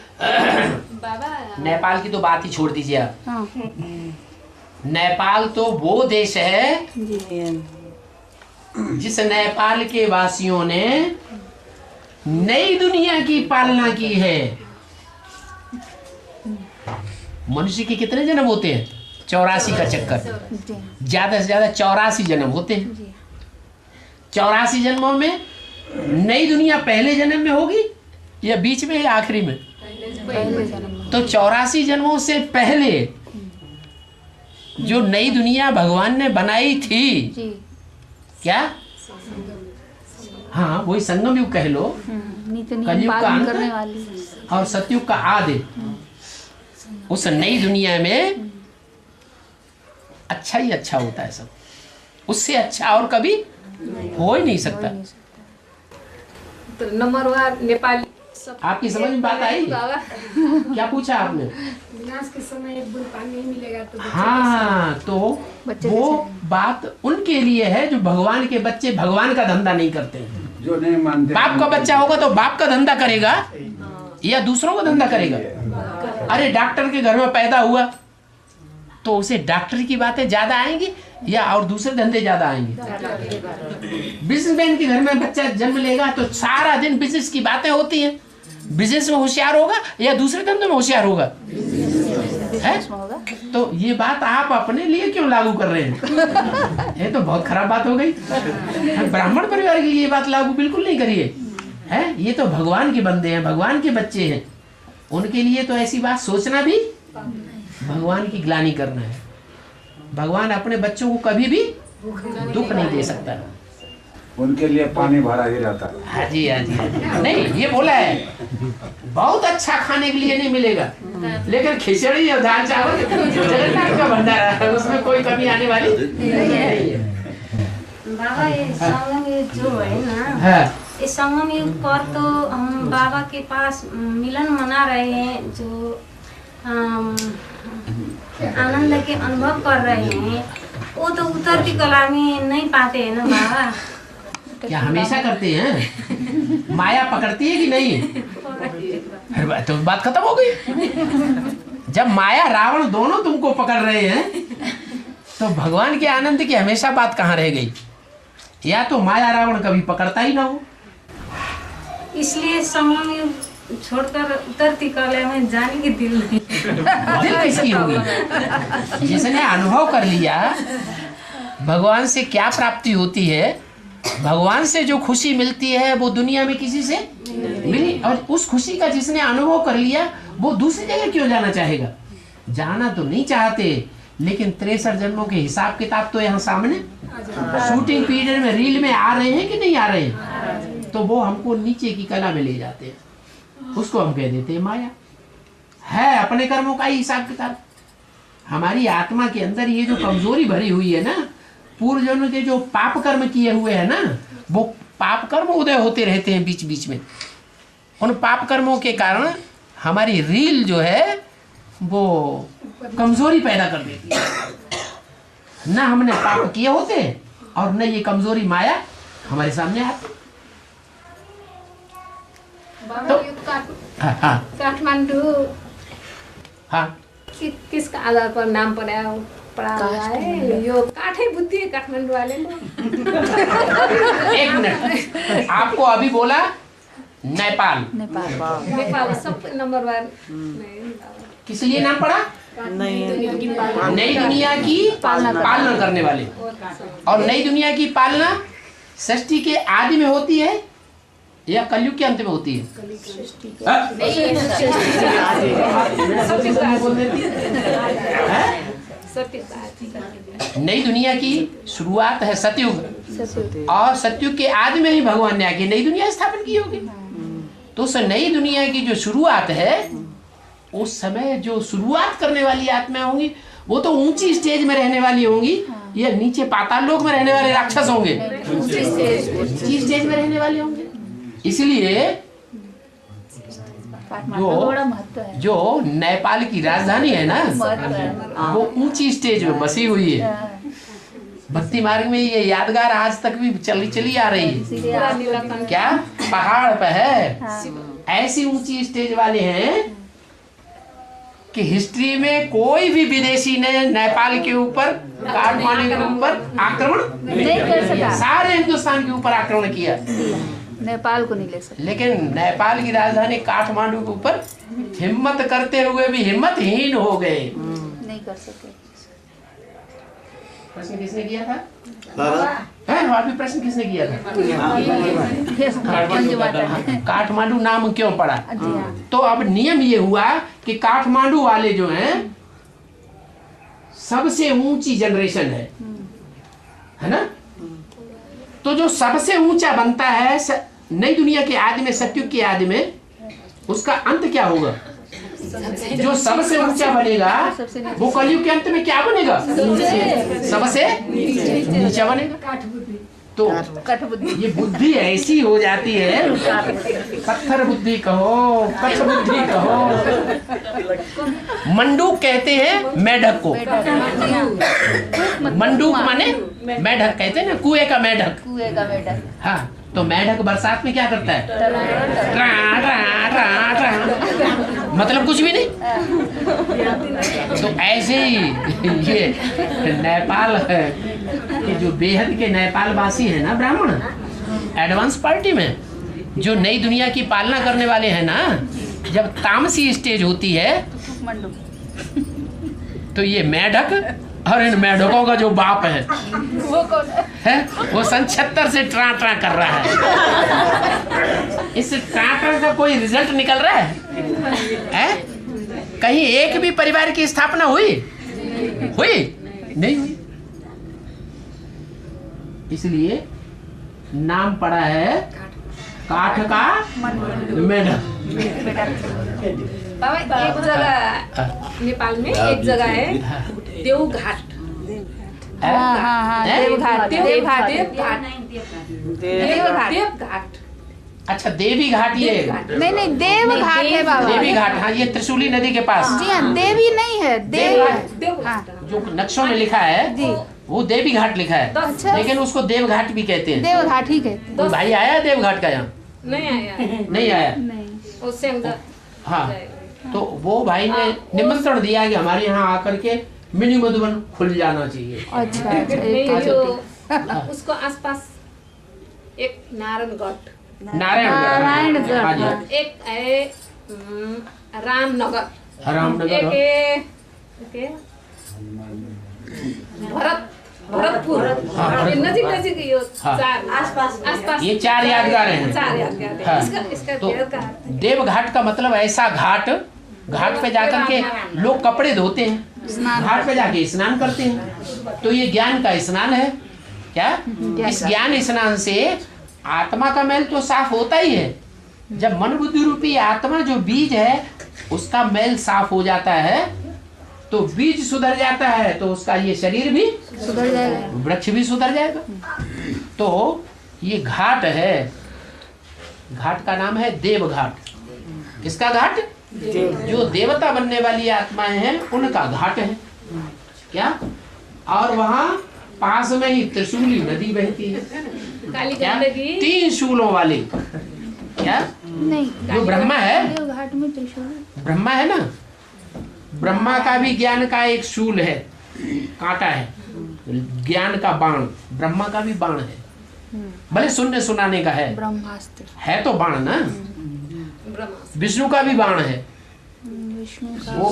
बाबा नेपाल की तो बात ही छोड़ दीजिए आप। हाँ। नेपाल तो वो देश है जिस नेपाल के वासियों ने नई दुनिया की पालना की है। मनुष्य के कितने जन्म होते हैं? 84 का चक्कर, ज्यादा से ज्यादा 84 जन्म होते हैं। 84 जन्मों में नई दुनिया पहले जन्म में होगी या बीच में या आखिरी में? तो 84 जन्मों से पहले जो नई दुनिया भगवान ने बनाई थी, क्या? हाँ, वही संगम युग कह लो, कलयुग का अंत और सतयुग का आदि। उस नई दुनिया में अच्छा ही अच्छा होता है सब, उससे अच्छा और कभी हो ही नहीं सकता। तो नंबर 1 नेपाली। आपकी समझ में बात आई? क्या पूछा आपने? विनाश के समय एक बूंद पानी नहीं मिलेगा तो हाँ, तो वो बात उनके लिए है जो भगवान के बच्चे भगवान का धंधा नहीं करते हैं। जो नहीं मानते, बाप का बच्चा होगा तो बाप का धंधा करेगा या दूसरों का धंधा करेगा? अरे डॉक्टर के घर में पैदा हुआ तो उसे डॉक्टर की बातें ज्यादा आएंगी या और दूसरे धंधे ज्यादा आएंगे? बिजनेसमैन के घर में बच्चा जन्म लेगा तो सारा दिन बिजनेस की बातें होती हैं। बिजनेस में होशियार होगा या दूसरे धंधे में होशियार होगा? है? तो ये बात आप अपने लिए क्यों लागू कर रहे हैं? ये तो बहुत खराब बात हो गई। ब्राह्मण परिवार की ये बात लागू बिल्कुल नहीं करिए। है, ये तो भगवान के बंदे हैं, भगवान के बच्चे हैं, उनके लिए तो ऐसी बात सोचना भी भगवान की ग्लानि करना है। भगवान अपने बच्चों को कभी भी दुख नहीं दे सकता, उनके लिए पानी भरा ही रहता है। हाँ जी, हाँ जी, हाँ जी। नहीं, ये बोला है बहुत अच्छा खाने के लिए नहीं मिलेगा, लेकिन खिचड़ी और दाल चावल जगन्नाथ का भंडारा है, उसमें कोई कमी आने वाली नहीं है। बाबा ये संगम युग जो है ना, इस संगम युग पर तो हम बाबा के पास मिलन मना रहे हैं, जो आनंद के अनुभव कर रहे हैं, वो तो उतर की कला में नहीं पाते हैं ना बाबा। क्या हमेशा करते हैं? माया पकड़ती है कि नहीं? तो बात खत्म हो गई। जब माया रावण दोनों तुमको पकड़ रहे हैं तो भगवान के आनंद की हमेशा बात कहाँ रह गई? या तो माया रावण कभी पकड़ता ही ना हो। इसलिए संगम युग छोड़कर उतरती कला में जाने की दिल नहीं। दिल किसकी होगी? जिसने अनुभव कर लिया भगवान से क्या प्राप्ति होती है, भगवान से जो खुशी मिलती है वो दुनिया में किसी से मिली, और उस खुशी का जिसने अनुभव कर लिया वो दूसरी जगह क्यों जाना चाहेगा? जाना तो नहीं चाहते, लेकिन 63 जन्मों के हिसाब किताब तो यहाँ सामने शूटिंग पीरियड में रील में आ रहे हैं कि नहीं आ रहे हैं? तो वो हमको नीचे की कला में ले जाते हैं, उसको हम कह देते हैं माया। है अपने कर्मों का ही हिसाब किताब। हमारी आत्मा के अंदर ये जो कमजोरी भरी हुई है ना, पूर्व जन्म के जो पाप कर्म किए हुए हैं ना, वो पाप कर्म उदय होते रहते हैं बीच बीच में। उन पाप कर्मों के कारण हमारी रील जो है वो कमजोरी पैदा कर देती है। ना हमने पाप किए होते और न ये कमजोरी माया हमारे सामने आती। तो हाँ काठमांडू हाँ किसका आधार पर नाम पड़ा हुआ है? यो काठे बुद्धि है काठमांडू वाले को। एक मिनट, आपको अभी बोला नेपाल। नेपाल सब नंबर 1 किस लिए नाम पड़ा? नई दुनिया की पालना करने वाले। और नई दुनिया की पालना सृष्टि के आदि में होती है या कलयुग के अंत में होती है? नई दुनिया की शुरुआत है सतयुग, और सतयुग के आदि में ही भगवान ने आके नई दुनिया स्थापन की होगी। तो उस नई दुनिया की जो शुरुआत है, उस समय जो शुरुआत करने वाली आत्माएं होंगी वो तो ऊंची स्टेज में रहने वाली होंगी, या नीचे पाताल लोक में रहने वाले राक्षस होंगे? ऊंची स्टेज में रहने वाले होंगे। इसलिए जो नेपाल की राजधानी है ना, वो ऊंची स्टेज में बसी हुई है। भक्ति मार्ग में ये यादगार आज तक भी चली आ रही है। क्या पहाड़ पे है, ऐसी ऊंची स्टेज वाले हैं कि हिस्ट्री में कोई भी विदेशी ने नेपाल के ऊपर, काठमांडू के ऊपर आक्रमण नहीं कर सका। सारे हिंदुस्तान के ऊपर आक्रमण किया, नेपाल को नहीं ले सकते। लेकिन नेपाल की राजधानी काठमांडू के ऊपर हिम्मत करते हुए भी हिम्मतहीन हो गए, नहीं कर सके। प्रश्न किसने किया था? अभी प्रश्न किसने किया था? काठमांडू नाम क्यों पड़ा? तो अब नियम ये हुआ कि काठमांडू वाले जो हैं सबसे ऊंची जनरेशन है ना? तो जो सबसे ऊंचा बनता है नई दुनिया के आदि में, सतयुग के आदि में, उसका अंत क्या होगा? जो सबसे ऊंचा बनेगा वो कलयुग के अंत में क्या बनेगा? सबसे नीचा बनेगा। तो ये बुद्धि ऐसी हो जाती है, पत्थर बुद्धि कहो, कच्छ बुद्धि कहो। मंडूक कहते हैं मेढक को। मंडूक माने मेढक कहते हैं ना, कुएं का मेढक। हाँ, तो मेढक बरसात में क्या करता है? ट्रा ट्रा ट्रा ट्रा, मतलब कुछ भी नहीं। तो ऐसे ही ये नेपाल के जो बेहद के नेपाल वासी है ना, ब्राह्मण एडवांस पार्टी में, जो नई दुनिया की पालना करने वाले हैं ना, जब तामसी स्टेज होती है तो ये मेढक और इन मेढकों का जो बाप है वो सन 76 से ट्रा ट्रा कर रहा है। इस ट्रा ट्रा का कोई रिजल्ट निकल रहा है? कहीं एक भी परिवार की स्थापना हुई नहीं हुई। इसलिए नाम पड़ा है काठ का मेढक। बाबा एक जगह नेपाल में एक जगह है देवघाट। देवघाट। अच्छा, देवी घाट। ये नहीं देव घाट है बाबा। देवी घाट, हाँ, ये त्रिशूली नदी के पास। जी हाँ, देवी नहीं है, देव। जो नक्शों में लिखा है जी, वो देवी घाट लिखा है। अच्छा। लेकिन उसको देव घाट भी कहते हैं। देव घाट ही कहते हैं। कोई भाई आया देव घाट का यहाँ? नहीं आया। नहीं आया। नहीं, उससे हाँ, तो वो भाई ने निमंत्रण दिया कि हमारे यहाँ आकर के मिनी मधुबन खुल जाना चाहिए। अच्छा नहीं, अच्छा जो उसको आसपास एक नारायणगढ़, नारायणगढ़, हाँ जी, एक है रामनगर, रामनगर, एक भरतपुर, ये नजीक नजीक यो हाँ। चार आसपास ये 4 यादगार हैं। 4 यादगार है। हाँ। इसका तो यादगार देवघाट का मतलब ऐसा घाट पे जाकर के लोग कपड़े धोते हैं, घाट पे जाके स्नान करते हैं। तो ये ज्ञान का स्नान है। क्या? इस ज्ञान स्नान से आत्मा का मैल तो साफ होता ही है। जब मन बुद्धि रूपी आत्मा जो बीज है उसका मैल साफ हो जाता है तो बीज सुधर जाता है, तो उसका ये शरीर भी सुधर जाएगा, वृक्ष भी सुधर जाएगा। तो ये घाट है, घाट का नाम है देवघाट। किसका घाट? जो देवता बनने वाली आत्माएं हैं उनका घाट है। क्या? और वहाँ पास में ही त्रिशूली नदी बहती है। काली क्या? गंदगी 3 शूलों वाली। क्या? नहीं जो ब्रह्मा है, घाट में त्रिशूल, ब्रह्मा है ना, ब्रह्मा का भी ज्ञान का एक शूल है, कांटा है, ज्ञान का बाण, ब्रह्मा का भी बाण है, भले सुनने सुनाने का है, ब्रह्मास्त्र है तो बाण ना। ब्रह्मास्त्र, विष्णु का भी बाण है, विष्णु का वो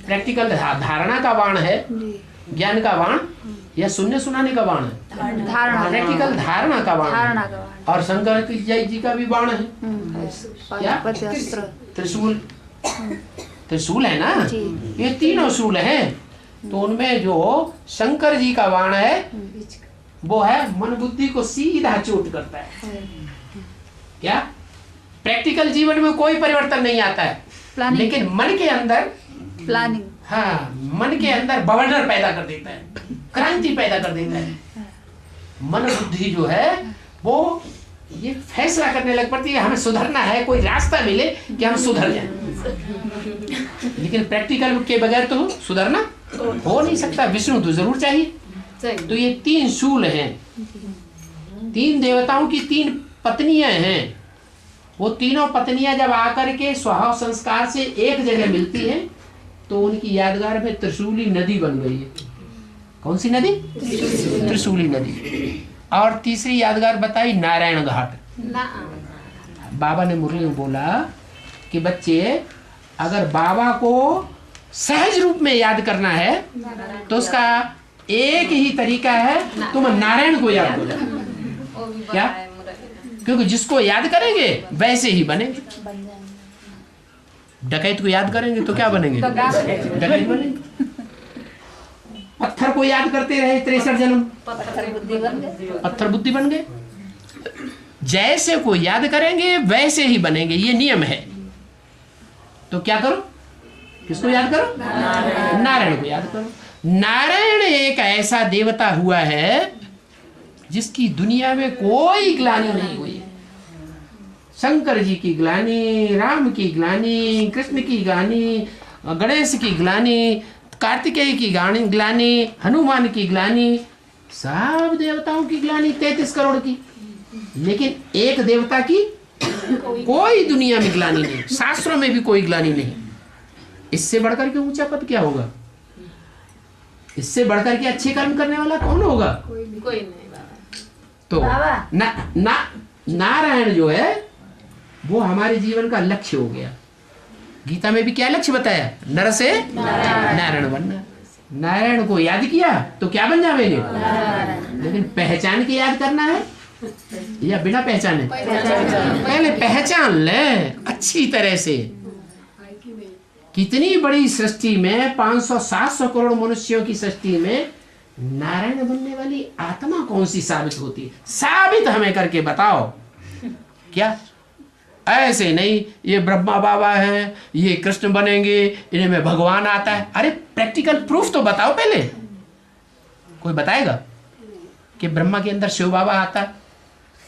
प्रैक्टिकल धारणा का बाण है, जी ज्ञान का बाण या सुनने सुनाने का बाण है, धारणा प्रैक्टिकल धारणा का बाण धारणा है। का बाण। और शंकर जी का भी बाण है, क्या? पाशुपत अस्त्र त्रिशूल, त्रिशूल है ना, जी। ये तीनों शूल हैं। तो उनमें जो शंकर जी का बाण है वो है मन बुद्धि को सीधा चोट करता है। क्या? प्रैक्टिकल जीवन में कोई परिवर्तन नहीं आता है, प्लानिंग, लेकिन मन के अंदर, प्लानिंग, हाँ, मन के अंदर बवंडर पैदा कर देता है, क्रांति पैदा कर देता है। मन बुद्धि जो है वो ये फैसला करने लग पड़ती है हमें सुधरना है, कोई रास्ता मिले कि हम सुधर जाएं। लेकिन प्रैक्टिकल के बगैर तो सुधरना हो नहीं सकता, विष्णु तो जरूर चाहिए। तो ये 3 शूल हैं, 3 देवताओं की 3 पत्नियां हैं। वो तीनों पत्नियां जब आकर के स्वभाव संस्कार से एक जगह मिलती हैं तो उनकी यादगार में त्रिशूली नदी बन गई है। कौन सी नदी? त्रिशूली नदी। और तीसरी यादगार बताई नारायण घाट। बाबा ने मुरली में बोला कि बच्चे अगर बाबा को सहज रूप में याद करना है तो उसका एक ही तरीका है, तुम नारायण को याद करो। क्या? क्योंकि जिसको याद करेंगे वैसे ही बनेंगे। डकैत को याद करेंगे तो क्या बनेंगे? डकैत बनेंगे। पत्थर को याद करते रहे 63 जन्म, पत्थर बुद्धि बन गए। जैसे को याद करेंगे वैसे ही बनेंगे, ये नियम है। तो क्या करो? किसको याद करो? नारायण को याद करो। नारायण एक ऐसा देवता हुआ है जिसकी दुनिया में कोई ग्लानि नहीं हुई। शंकर जी की ग्लानि, राम की ग्लानि, कृष्ण की ग्लानि, गणेश की ग्लानि, कार्तिकेय की ग्लानि, हनुमान की ग्लानि, सब देवताओं की ग्लानि 33 करोड़ की, लेकिन एक देवता की कोई दुनिया में ग्लानि नहीं, शास्त्रों में भी कोई ग्लानि नहीं। इससे बढ़कर के ऊंचा पद क्या होगा? इससे बढ़कर के अच्छे कर्म करने वाला कौन होगा? कोई नहीं। तो नारायण जो है वो हमारे जीवन का लक्ष्य हो गया। गीता में भी क्या लक्ष्य बताया? नर से नारायण बनना। नारायण को याद किया तो क्या बन जाएंगे? लेकिन पहचान के याद करना है या बिना पहचाने? पहले पहचान ले अच्छी तरह से। कितनी बड़ी सृष्टि में 500-700 करोड़ मनुष्यों की सृष्टि में नारायण बनने वाली आत्मा कौन सी साबित होती है? साबित हमें करके बताओ। क्या? ऐसे नहीं ये ब्रह्मा बाबा है, ये कृष्ण बनेंगे, इन्हें में भगवान आता है। अरे प्रैक्टिकल प्रूफ तो बताओ पहले। कोई बताएगा कि ब्रह्मा के अंदर शिव बाबा आता है?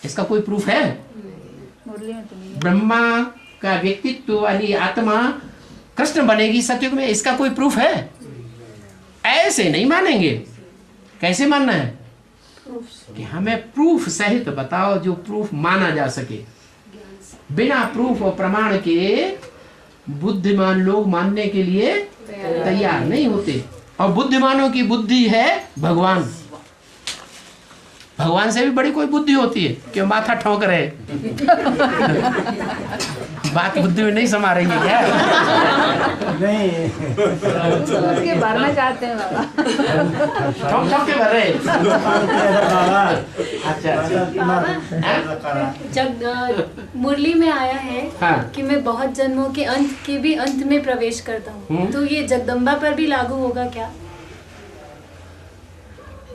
इसका कोई प्रूफ है? ब्रह्मा का व्यक्तित्व वाली आत्मा कृष्ण बनेगी सतयुग में, इसका कोई प्रूफ है? ऐसे नहीं मानेंगे। कैसे मानना है? कि हमें प्रूफ सहित बताओ, जो प्रूफ माना जा सके। बिना प्रूफ और प्रमाण के बुद्धिमान लोग मानने के लिए तैयार नहीं होते। और बुद्धिमानों की बुद्धि है भगवान। भगवान से भी बड़ी कोई बुद्धि होती है कि माथा ठोक रहे। बात बुद्धि में नहीं समा रही है क्या? नहीं उसके भरना चाहते हैं बाबा। ठोक ठोक के भर रहे। अच्छा जब मुरली में आया है हाँ। कि मैं बहुत जन्मों के अंत के भी अंत में प्रवेश करता हूँ, तो ये जगदम्बा पर भी लागू होगा क्या?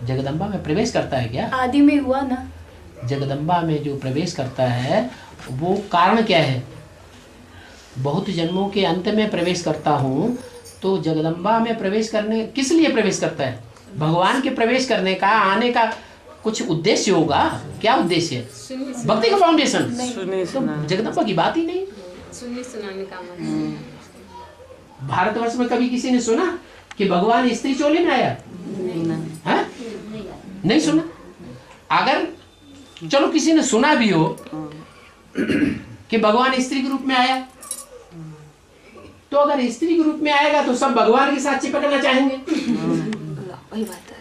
जगदम्बा में प्रवेश करता है क्या? आदि में हुआ ना। जगदम्बा में जो प्रवेश करता है वो कारण क्या है? बहुत जन्मों के अंत में प्रवेश करता हूँ, तो जगदम्बा में प्रवेश करने किस लिए प्रवेश करता है? भगवान के प्रवेश करने का, आने का कुछ उद्देश्य होगा। क्या उद्देश्य है? भक्ति का फाउंडेशन। तो जगदम्बा की बात ही नहीं। सुनने सुनाने का मन। भारतवर्ष में कभी किसी ने सुना कि भगवान स्त्री चोले में आया? है? नहीं सुना। अगर चलो किसी ने सुना भी हो कि भगवान स्त्री के रूप में आया, तो अगर स्त्री के रूप में आएगा तो सब भगवान के साथ चिपकना चाहेंगे। वही बात है।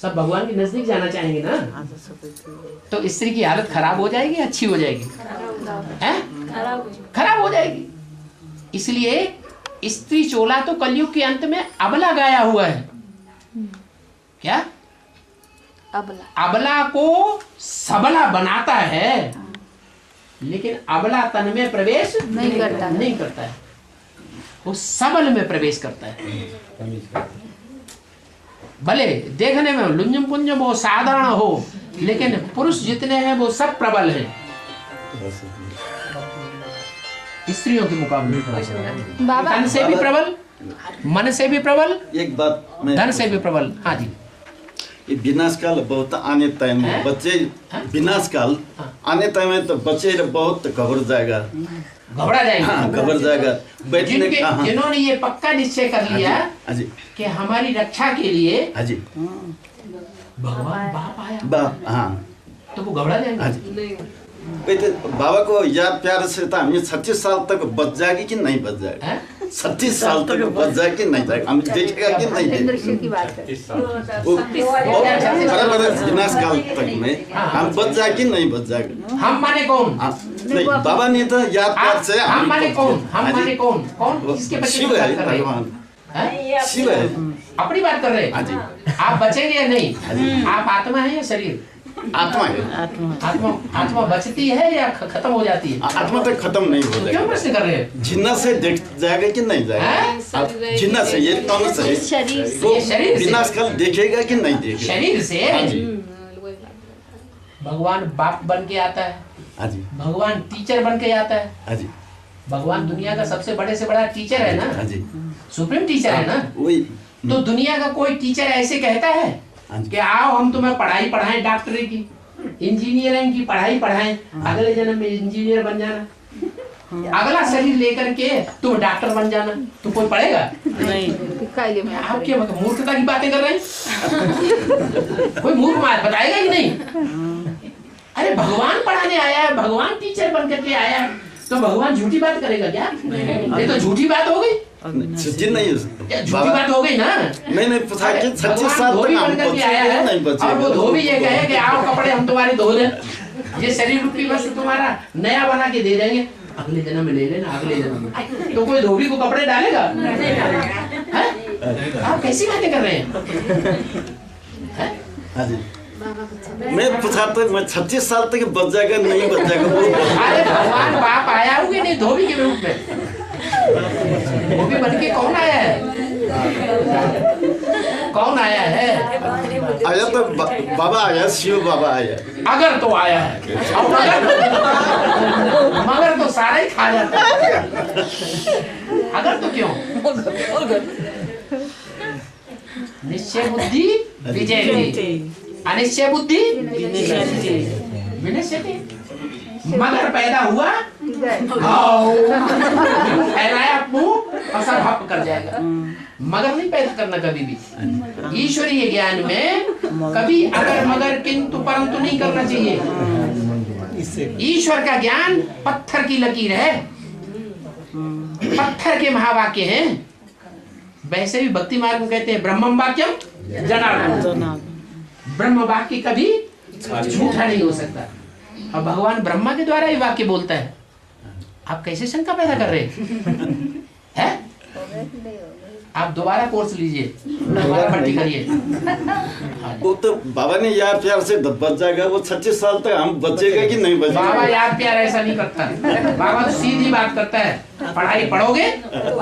सब भगवान के नजदीक जाना चाहेंगे ना। तो स्त्री की हालत खराब हो जाएगी, अच्छी हो जाएगी? खराब हो जाएगी। इसलिए स्त्री चोला तो कलयुग के अंत में अबला गाया हुआ है। क्या? अबला को सबला बनाता है, लेकिन अबला तन में प्रवेश नहीं करता है। वो सबल में प्रवेश करता है। भले देखने में लुंजम पुंजम वो साधारण हो, लेकिन पुरुष जितने हैं वो सब प्रबल हैं स्त्रियों के मुकाबले। तन से भी प्रबल, मन से भी प्रबल, एक बात धन से भी प्रबल। हाँ जी। ये विनाश काल बहुत आने टाइम में बच्चे, विनाश काल आने टाइम में तो बच्चे बहुत घबरा जाएगा। हाँ, घबरा जाएगा। बैठने का जिन्होंने ये पक्का निश्चय कर लिया कि हमारी रक्षा के लिए भगवान बाप आया, बाप, हाँ, तो वो घबरा जाएंगे। बाबा को याद प्यार से था, हमें 36 साल तक बच जाएगी कि नहीं बच जाएगा? 36 साल तक बच जाएगी कि नहीं जाएगा? हम देखेगा कि नहीं देखेगा? विनाश काल तक में हम बच जाए कि नहीं बच जाएगा? हम माने कौन? नहीं, बाबा ने तो याद प्यार से हम माने कौन? हम माने कौन? कौन किसके बच्चे? शिव है, भगवान शिव है। अपनी बात कर रहे हैं। आप बचेंगे या नहीं? आप आत्मा है या शरीर? आत्मा है। आत्मा बचती है या खत्म हो जाती है? आत्मा तक खत्म नहीं हो जाएगी। क्यों प्रश्न कर रहे हैं? जिन्ना से देख जाएगा कि नहीं जाएगा? जिन्ना से, ये कौन सा है? शरीर विनाश काल देखेगा कि नहीं देखेगा? शरीर से। भगवान बाप बन के आता है, भगवान टीचर बन के आता है। भगवान दुनिया का सबसे बड़े से बड़ा टीचर है ना, सुप्रीम टीचर है ना। तो दुनिया का कोई टीचर ऐसे कहता है कि आओ हम तुम्हें पढ़ाई पढ़ाएं, डॉक्टरी की, इंजीनियरिंग की पढ़ाई पढ़ाएं, अगले जन्म में इंजीनियर बन जाना, अगला शरीर लेकर के तुम डॉक्टर बन जाना। तो कोई पढ़ेगा नहीं। आप क्या मतलब मूर्खता की बातें कर रहे हैं? कोई मूर्ख बात बताएगा कि नहीं? अरे भगवान पढ़ाने आया है, भगवान टीचर बन करके आया है, तो भगवान झूठी बात करेगा क्या? ये तो झूठी बात हो गई। झूठी नहीं है, झूठी बात हो गई ना। नहीं 36 साल धोबी बन करके आया है, और वो धोबी ये कहे कि आओ कपड़े हम तुम्हारे धो दें, ये शरीर रूपी वस्त्र तुम्हारा नया बना के दे देंगे, अगले जन्म में ले लेना, अगले जन्म में। तो कोई धोबी को कपड़े डालेगा? आप कैसी बातें कर रहे हैं? मैं पूछा तो मैं 36 साल तक बच जाएगा नहीं बच जाएगा? अरे भगवान बाप आया होगा नहीं धोबी के रूप में? धोबी बन के कौन आया है? कौन आया है? आया तो बाबा आया, शिव बाबा आया। अगर तो आया है, और मगर तो सारा ही खा जाता है। अगर तो क्यों? निश्चय बुद्धि विजयती, अनिश्चय बुद्धि विनश्यति। मगर पैदा हुआ, फैलाया मुंह और सब हप कर जाएगा। मगर नहीं पैदा करना कभी भी। ईश्वरीय ज्ञान में कभी अगर मगर किंतु परंतु नहीं करना चाहिए। ईश्वर का ज्ञान पत्थर की लकीर है, पत्थर के महावाक्य हैं। वैसे भी भक्ति मार्ग में कहते हैं ब्रह्मम वाक्यम जनार्दन, ब्रह्म वाक्य कभी झूठा नहीं हो सकता। और भगवान ब्रह्मा के द्वारा ही वाक्य बोलता है। आप कैसे शंका पैदा कर रहे हैं? आप दोबारा कोर्स लीजिए, दोबारा भर्ती करिए। वो तो बाबा ने यार प्यार से बच जाएगा, वो 26 साल तक हम बचेगा कि नहीं बचेगा? बाबा यार प्यार ऐसा नहीं करता। बाबा तो सीधी बात करता है, पढ़ाई पढ़ोगे तो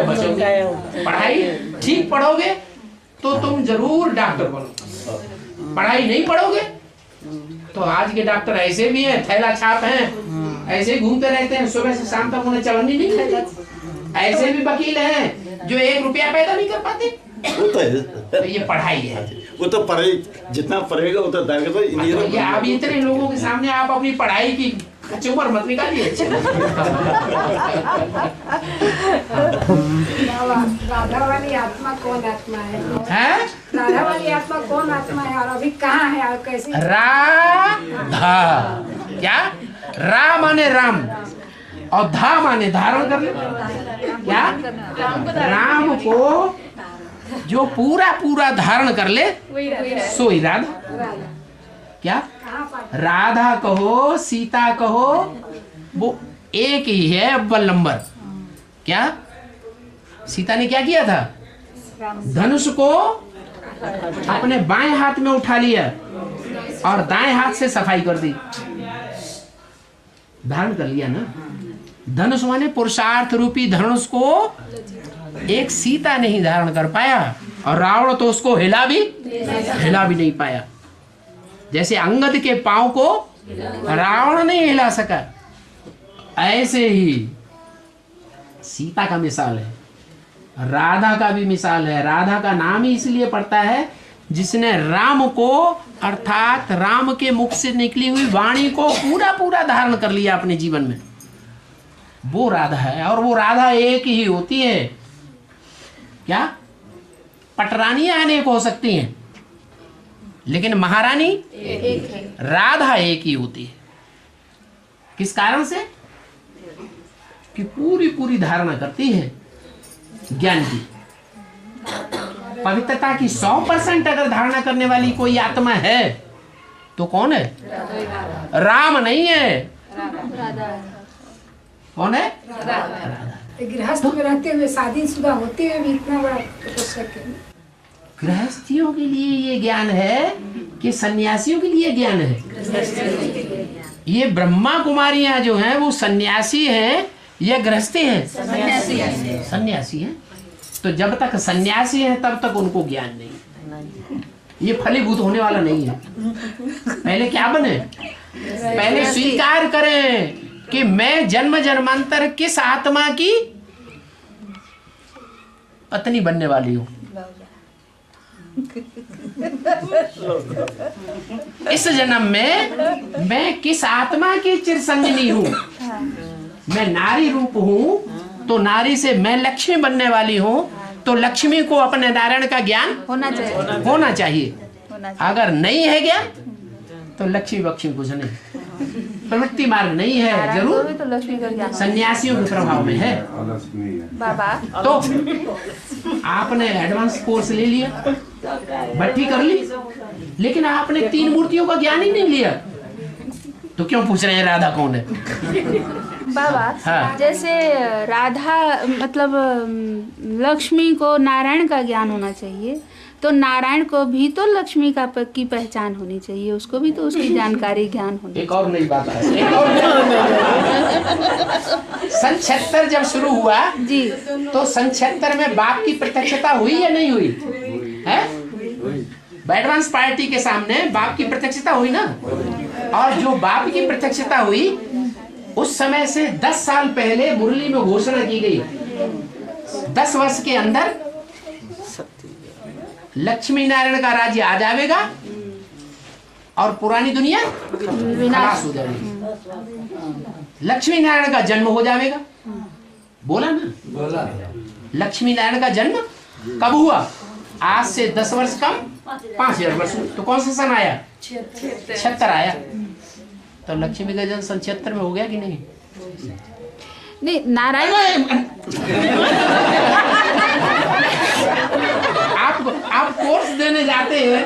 बचोगे, पढ़ाई ठीक पढ़ोगे तो तुम जरूर डॉक्टर बनो। पढ़ाई नहीं पढ़ोगे तो आज के डॉक्टर ऐसे भी हैं, थैला छाप हैं, ऐसे ही घूमते रहते हैं, सुबह से शाम तक उन्हें चवन्नी नहीं मिलती। ऐसे भी वकील हैं जो 1 रुपया पैदा नहीं कर पाते। वो तो है, तो ये पढ़ाई है। वो तो पढ़ाई जितना पढ़ेगा उतना दागे तो ये आप इतने लोगों के सामने आप अपनी पढ़ाई की कचूमर मत निकालिए। राधा वाली आत्मा कौन आत्मा है? हैं? राधा वाली आत्मा कौन आत्मा है और अभी कहाँ है और कैसी? राधा क्या? रा माने राम और धा माने धारण कर ले। क्या? राम को जो पूरा पूरा धारण कर ले सोई राधा। क्या? राधा कहो सीता कहो वो एक ही है अव्वल नंबर। क्या? सीता ने क्या किया था? धनुष को अपने बाएं हाथ में उठा लिया और दाएं हाथ से सफाई कर दी, धारण कर लिया ना। धनुष माने पुरुषार्थ रूपी धनुष को एक सीता नहीं धारण कर पाया और रावण तो उसको हिला भी नहीं पाया। जैसे अंगद के पांव को रावण नहीं हिला सका, ऐसे ही सीता का मिसाल है, राधा का भी मिसाल है। राधा का नाम ही इसलिए पड़ता है जिसने राम को अर्थात राम के मुख से निकली हुई वाणी को पूरा पूरा धारण कर लिया अपने जीवन में, वो राधा है। और वो राधा एक ही होती है। क्या? पटरानियां अनेक हो सकती हैं लेकिन महारानी एक है। राधा एक ही होती है। किस कारण से? कि पूरी पूरी धारणा करती है ज्ञान की, पवित्रता की 100% अगर धारणा करने वाली कोई आत्मा है तो कौन है? राम नहीं है। कौन है? गृहस्थ में रहते हुए शादीशुदा होते हुए भी इतना बड़ा तपस्या। गृहस्थियों के लिए ये ज्ञान है कि सन्यासियों के लिए ज्ञान है? ये ब्रह्मा कुमारियां जो हैं वो सन्यासी हैं या गृहस्थी हैं? सन्यासी हैं। तो जब तक सन्यासी हैं तब तक उनको ज्ञान नहीं। ये फलीभूत होने वाला नहीं है। पहले क्या बने? पहले स्वीकार करें कि मैं जन्म जन्मांतर किस आत्मा की पत्नी बनने वाली हूं। इस जन्म में मैं किस आत्मा की चिरसंगिनी हूं। मैं नारी रूप हूं तो नारी से मैं लक्ष्मी बनने वाली हूं, तो लक्ष्मी को अपने नारायण का ज्ञान होना चाहिए। अगर नहीं है ज्ञान तो लक्ष्मी बक्ष्मी कुछ नहीं, प्रवृत्ति मार्ग नहीं है, जरूर तो लक्ष्मी का ज्ञान सन्यासियों के प्रभाव में है। बाबा तो आपने एडवांस कोर्स ले लिया, भट्टी कर ली, लेकिन आपने 3 मूर्तियों का ज्ञान ही नहीं लिया, तो क्यों पूछ रहे हैं राधा कौन है? बाबा हाँ। जैसे राधा मतलब लक्ष्मी को नारायण का ज्ञान होना चाहिए, तो नारायण को भी तो लक्ष्मी की पहचान होनी चाहिए, उसको भी तो उसकी जानकारी ज्ञान होनी। एक और नई बात है, एक और सन 76 जब शुरू हुआ जी, तो सन 76 में बाप की प्रत्यक्षता हुई या नहीं हुई है? एडवांस पार्टी के सामने बाप की प्रत्यक्षता हुई ना। और जो बाप की प्रत्यक्षता हुई उस समय से 10 साल पहले मुरली में घोषणा की गई, 10 वर्ष के अंदर लक्ष्मी नारायण का राज्य आ जाएगा और पुरानी दुनिया विनाश हो जाएगी। लक्ष्मी नारायण का जन्म हो जाएगा। बोला ना, बोला। लक्ष्मी नारायण का जन्म कब हुआ? आज से 10 वर्ष कम 5000 वर्ष। तो कौन सा सन आया? 76 आया। तो लक्ष्मी का जन्म सन 76 में हो गया कि नहीं? नहीं नारायण आप कोर्स देने जाते हैं,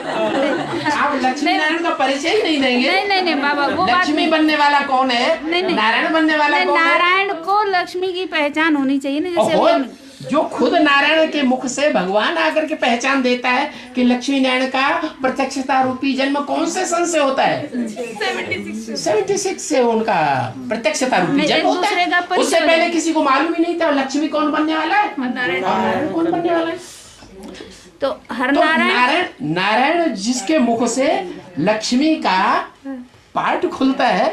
आप लक्ष्मी नारायण का परिचय ही नहीं देंगे। नहीं बाबा, वो बात लक्ष्मी बनने वाला कौन है? नहीं नारायण बनने वाला कौन है? नारायण को लक्ष्मी की पहचान होनी चाहिए ना, जैसे जो खुद नारायण के मुख से भगवान आकर के पहचान देता है कि लक्ष्मी नारायण का प्रत्यक्षता रूपी जन्म कौन से सन से होता है? 76 से उनका प्रत्यक्षता रूपी जन्म होता है। उससे पहले किसी को मालूम ही नहीं था लक्ष्मी कौन बनने वाला है, नारायण कौन बनने वाला है। तो नारायण जिसके मुख से लक्ष्मी का पार्ट खुलता है,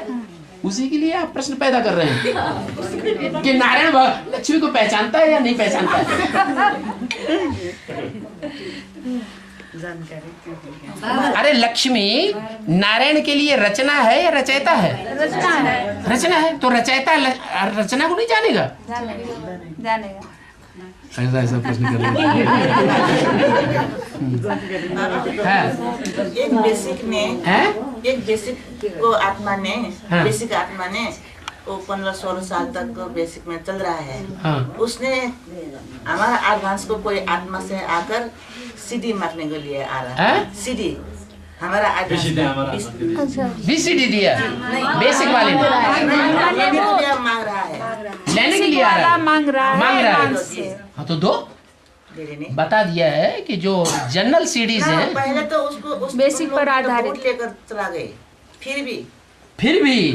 उसी के लिए आप प्रश्न पैदा कर रहे हैं कि नारायण लक्ष्मी को पहचानता है या नहीं पहचानता है। अरे लक्ष्मी नारायण के लिए रचना है या रचयिता है? रचना है। तो रचयिता रचना को नहीं जानेगा? जानेगा। ऐसा प्रश्न कर एक बेसिक ने एक बेसिक को आत्मा ने बेसिक आत्मा ने वो 15-16 साल तक बेसिक में चल रहा है। उसने हमारा एडवांस को कोई आत्मा से आकर सीडी मारने के लिए आ रहा है। सीडी हमारा VCD दिया बेसिक वाले ने मांग रहा है, लेने के लिए आ रहा है, मांग रहा है। हाँ तो दो बता दिया है कि जो जनरल सीडीज है पहले तो उसको बेसिक पर आधारित लेकर चला गए, फिर भी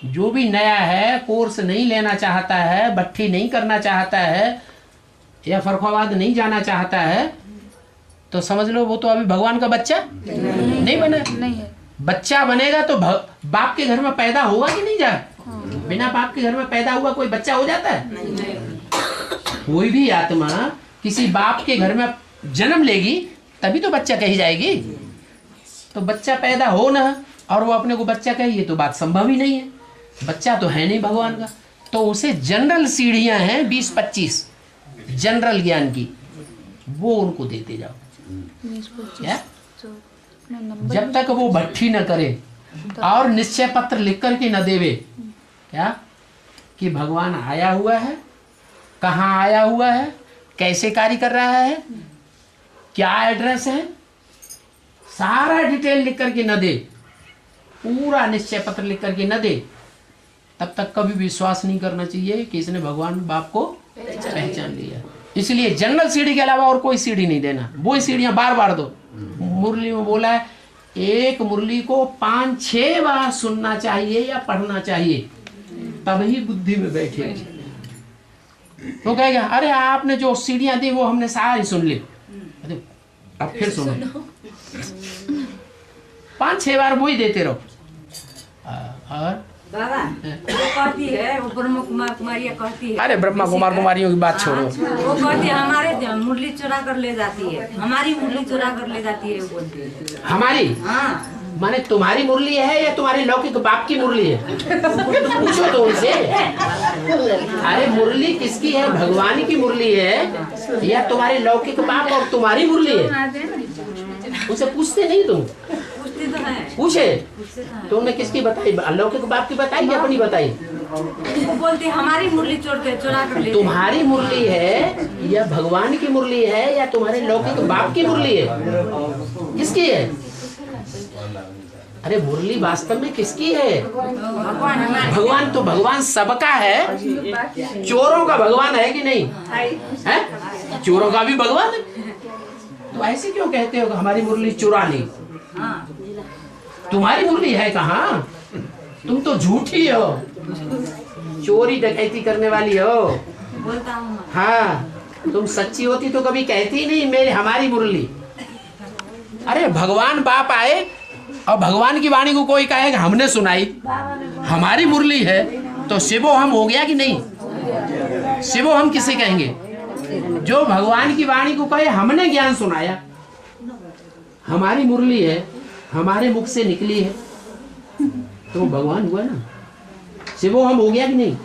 जो भी नया है, कोर्स नहीं लेना चाहता है, भट्टी नहीं करना चाहता है या फर्रुखाबाद नहीं जाना चाहता है, तो समझ लो वो तो अभी भगवान का बच्चा नहीं बना। नहीं है। बच्चा बनेगा तो बाप के घर में पैदा होगा कि नहीं जा? बिना बाप के घर में पैदा हुआ कोई बच्चा हो जाता है? कोई भी आत्मा किसी बाप के घर में जन्म लेगी तभी तो बच्चा कही जाएगी। तो बच्चा पैदा हो ना और वो अपने को बच्चा कही, ये तो बात संभव ही नहीं है। बच्चा तो है नहीं भगवान का। तो उसे जनरल सीढ़ियां हैं 20-25 जनरल ज्ञान की, वो उनको देते जाओ। क्या? जब तक वो भट्टी न करे और निश्चय पत्र लिख करके न देवे क्या कि भगवान आया हुआ है, कहाँ आया हुआ है, कैसे कार्य कर रहा है, क्या एड्रेस है, सारा डिटेल लिख करके न दे, पूरा निश्चय पत्र लिख करके न दे, तब तक कभी विश्वास नहीं करना चाहिए कि इसने भगवान बाप को पहचान लिया। इसलिए जनरल सीढ़ी के अलावा और कोई सीढ़ी नहीं देना। वो सीढ़ियां बार बार दो। मुरली में बोला है एक मुरली को 5-6 बार सुनना चाहिए या पढ़ना चाहिए, तभी बुद्धि में बैठे। तो कहेगा अरे आपने जो सीढ़ियां दी वो हमने सारी सुन ली, अरे अब फिर सुनो। 5-6 बार वो ही देते रहो। और बाबा वो कहती है, वो ब्रह्म कुमार कुमारियाँ कहती है। अरे ब्रह्मा कुमार कुमारियों की बात छोड़ो। वो कहती है हमारे मुरली चुरा कर ले जाती है, हमारी मुरली चुरा कर ले जाती है, वो बोलती है। हमारी? हाँ। माने तुम्हारी मुरली है या तुम्हारे लौकिक बाप की मुरली है? पूछो तो उनसे। अरे मुरली किसकी है? भगवान की मुरली है या तुम्हारे लौकिक बाप और तुम्हारी मुरली है? उनसे पूछते नहीं तुम? पूछे तो उन्हें किसकी बताई? अलौकिक बाप की बताई या अपनी बताई? वो बोलती हमारी मुरली चुरा कर ले। तुम्हारी मुरली है या भगवान की मुरली है या तुम्हारे लौकिक बाप की मुरली है? किसकी है? अरे मुरली वास्तव में किसकी है? भगवान। तो भगवान सबका है। चोरों का भगवान है कि नहीं है? चोरों का भी भगवान है। तो ऐसे क्यों कहते हो हमारी मुरली चुरा ली? तुम्हारी मुरली है कहाँ? तुम तो झूठी हो, चोरी डकैती करने वाली हो। बोलता हूँ। हाँ, तुम सच्ची होती तो कभी कहती ही नहीं मेरी हमारी मुरली। अरे भगवान बाप आए और भगवान की वाणी को कोई कहे हमने सुनाई, हमारी मुरली है, तो शिवो हम हो गया कि नहीं? शिवो हम किसे कहेंगे? जो भगवान की वाणी को कहे हमने ज्ञान सुनाया, हमारी मुरली है, हमारे मुख से निकली है, तो भगवान हुआ ना। शिवो हम हो गया कि नहीं?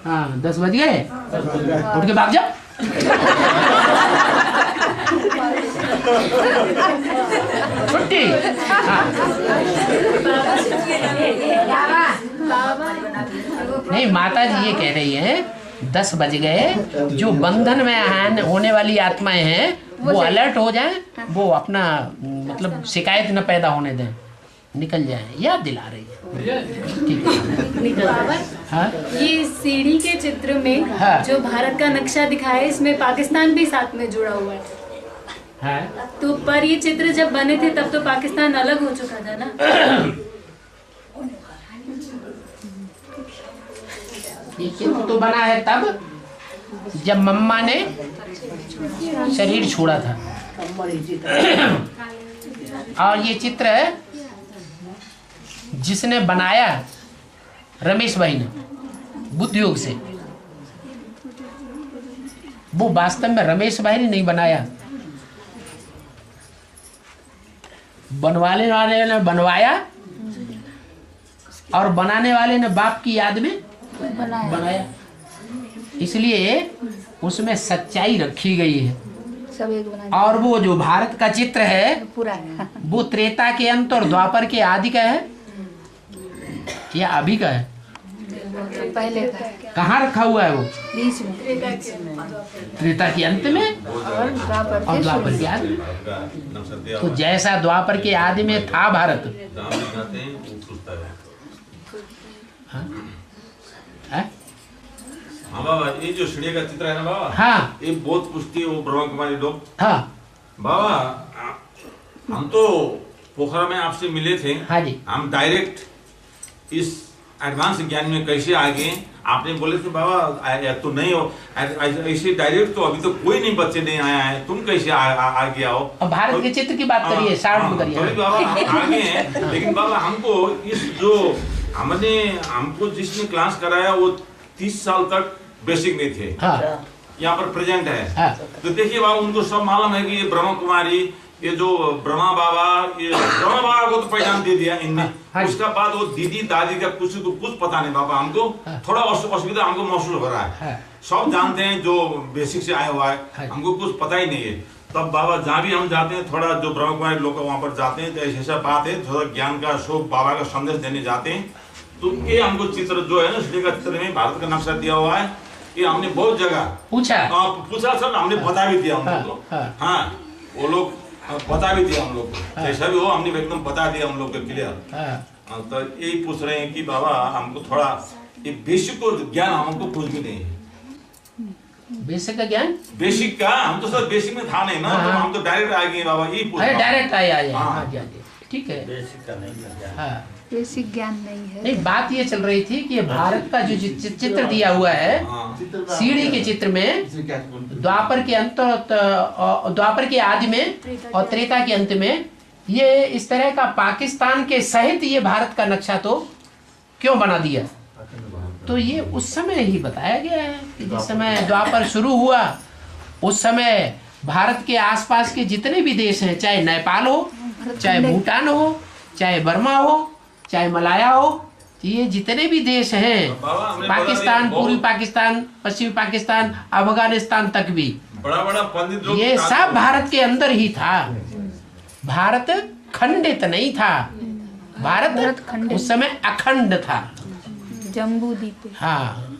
हाँ 10 बज गए, उठ के भाग जाओ। छुट्टी। नहीं, माता जी ये कह रही है 10 बज गए, जो बंधन में होने वाली आत्माएं हैं वो अलर्ट हो जाएं, वो अपना मतलब शिकायत न पैदा होने दें, निकल जाएं, याद दिला रही है। ठीक है बाबा, हाँ? ये सीढ़ी के चित्र में हाँ। जो भारत का नक्शा दिखाया है, इसमें पाकिस्तान भी साथ में जुड़ा हुआ है। हाँ? तो पर ये चित्र जब बने थे तब तो पाकिस्तान अलग हो चुका था ना। ये चित्र तो बना है तब जब मम्मा ने शरीर छोड़ा था। और ये चित्र जिसने बनाया रमेश भाई ने बुद्ध योग से, वो वास्तव में रमेश भाई ने नहीं बनाया, बनवाने वाले ने बनवाया और बनाने वाले ने बाप की याद में बनाया। इसलिए उसमें सच्चाई रखी गई है। सब एक बना और वो जो भारत का चित्र है पूरा वो त्रेता के अंत और द्वापर के आदि का है या अभी का है? तो पहले का कहाँ रखा हुआ है वो? बीच में त्रेता के अंत में और द्वापर और के द्वापर के आदि में। तो जैसा द्वापर के आदि में था भारत, हाँ? हाँ? हाँ बाबा, ये जो सीढ़ी का चित्र है ना बाबा, हाँ, ये बहुत पुष्टि है वो ब्रह्मा कुमारी लोग। हाँ बाबा, हम तो पोखरा में आपसे मिले थे। हाँ जी। हम डायरेक्ट इस एडवांस ज्ञान में कैसे आ गए? आपने बोले थे बाबा तो नहीं हो ऐसे डायरेक्ट, तो अभी तो कोई नहीं बच्चे नहीं आया है, तुम कैसे आ गया हो? अब भारत के चित्र की बात करिए, शार्ट में करिए। तो बाबा हम आगे हैं, लेकिन बाबा हमको इस जो हमको जिसने क्लास कराया वो 30 साल तक बेसिक में थे। हाँ। यहाँ पर प्रेजेंट है। हाँ। तो देखिए बाबा, उनको सब मालूम है कि ये ब्रह्मा कुमारी, ये जो ब्रह्मा बाबा, ये ब्रह्मा बाबा को तो पहचान दे दिया इनने। हाँ। उसका बाद वो दीदी दादी का कुछ पता नहीं बाबा, हमको थोड़ा असुविधा हमको महसूस हो रहा है। सब जानते हैं जो बेसिक से आया हुआ है, हमको कुछ पता ही नहीं है। तब बाबा जहाँ भी हम जाते हैं, थोड़ा जो ब्रह्मा कुमारी लोग वहाँ पर जाते हैं, तो ऐसा बात है, थोड़ा ज्ञान का शोक बाबा का संदेश देने जाते हैं। तो ये हमको चित्र जो है ना, इसलिए का चित्र में भारत का नक्शा दिया हुआ है। ये हमने बहुत जगह पूछा सर, हमने बता भी दिया उन लोग को। हाँ, वो लोग बता भी दिया हम लोग को, जैसा भी हो हमने एकदम बता दिया हम लोग को क्लियर। तो यही पूछ रहे हैं कि बाबा हमको थोड़ा ये बेसिक को ज्ञान हमको कुछ भी नहीं है। बेसिक का ज्ञान? बेसिक का हम तो सर बेसिक में था नहीं ना, तो हम तो डायरेक्ट आ गए बाबा। यही पूछ डायरेक्ट आया। ठीक है, बेसिक का नहीं। हाँ, बेसिक ज्ञान नहीं है। नहीं, बात ये चल रही थी कि भारत का जो चित्र दिया हुआ है, सीढ़ी के चित्र में द्वापर के अंत और द्वापर के आदि में और त्रेता के अंत में ये इस तरह का पाकिस्तान के सहित ये भारत का नक्शा तो क्यों बना दिया? तो ये उस समय ही बताया गया है कि जिस समय द्वापर शुरू हुआ उस समय भारत के आसपास के जितने भी देश हैं, चाहे नेपाल हो, चाहे भूटान हो, चाहे बर्मा हो, चाहे मलाया हो, ये जितने भी देश हैं, पाकिस्तान, पूर्वी पाकिस्तान, पश्चिमी पाकिस्तान, अफगानिस्तान तक भी, बड़ा पंडित लोग, ये सब भारत के अंदर ही था। भारत खंडित नहीं था, भारत उस समय अखंड था, जम्बू द्वीप। हाँ,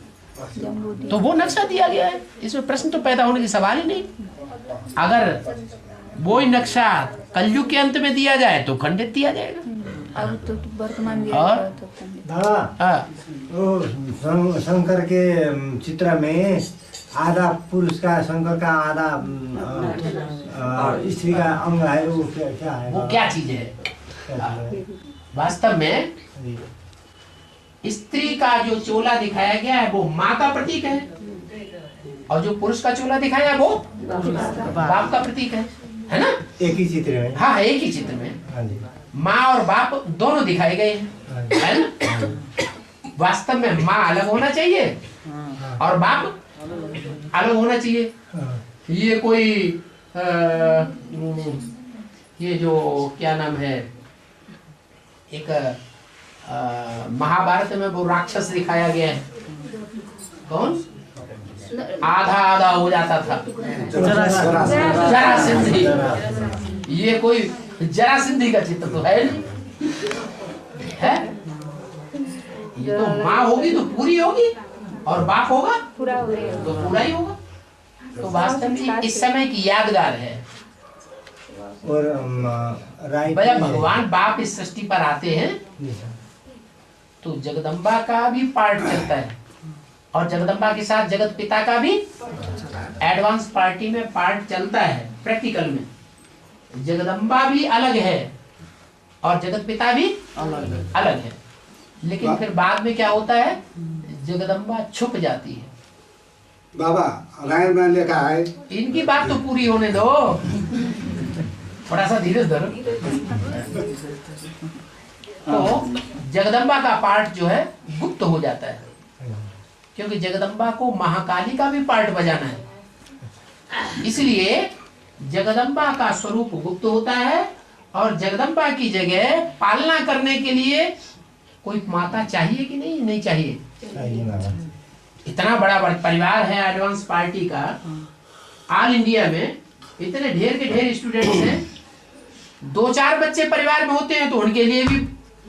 तो वो नक्शा दिया गया है, इसमें प्रश्न तो पैदा होने की सवाल ही नहीं। अगर वो ही नक्शा कलयुग के अंत में दिया जाए तो खंडित दिया जाएगा। अब तो वर्तमान दादा, शंकर के चित्र में आधा पुरुष का, शंकर का आधा स्त्री का अंग है, वो क्या है? वो क्या चीज है? वास्तव में स्त्री का जो चोला दिखाया गया है वो माँ का प्रतीक है, और जो पुरुष का चोला दिखाया है वो बाप का प्रतीक है ना? एक ही चित्र में। हाँ, एक ही चित्र में माँ और बाप दोनों दिखाए गए हैं, है ना? वास्तव में माँ अलग होना चाहिए और बाप अलग होना चाहिए। ये कोई ये जो क्या नाम है, एक महाभारत में वो राक्षस दिखाया गया है, कौन? आधा आधा हो जाता था, जरासंधी। ये कोई जरासंधी का चित्र तो है नहीं है? ये तो माँ होगी तो पूरी होगी और बाप होगा पूरा हो तो पूरा ही होगा। तो वास्तव में इस समय की यादगार है। और भैया भगवान बाप इस सृष्टि पर आते हैं तो जगदम्बा का भी पार्ट चलता है और जगदम्बा के साथ जगत पिता का भी एडवांस पार्टी में पार्ट चलता है। प्रैक्टिकल में जगदम्बा भी अलग है और जगत पिता भी अलग है, लेकिन फिर बाद में क्या होता है, जगदम्बा छुप जाती है। बाबा रामायण में लिखा है, इनकी बात तो पूरी होने दो, थोड़ा सा धीरज धरो। तो जगदम्बा का पार्ट जो है गुप्त हो जाता है, क्योंकि जगदम्बा को महाकाली का भी पार्ट बजाना है। इसलिए जगदम्बा का स्वरूप गुप्त होता है और जगदम्बा की जगह पालना करने के लिए कोई माता चाहिए कि नहीं? नहीं चाहिए। इतना बड़ा परिवार है एडवांस पार्टी का, ऑल इंडिया में इतने ढेर के ढेर स्टूडेंट्स हैं, 2-4 बच्चे परिवार में होते हैं तो उनके लिए भी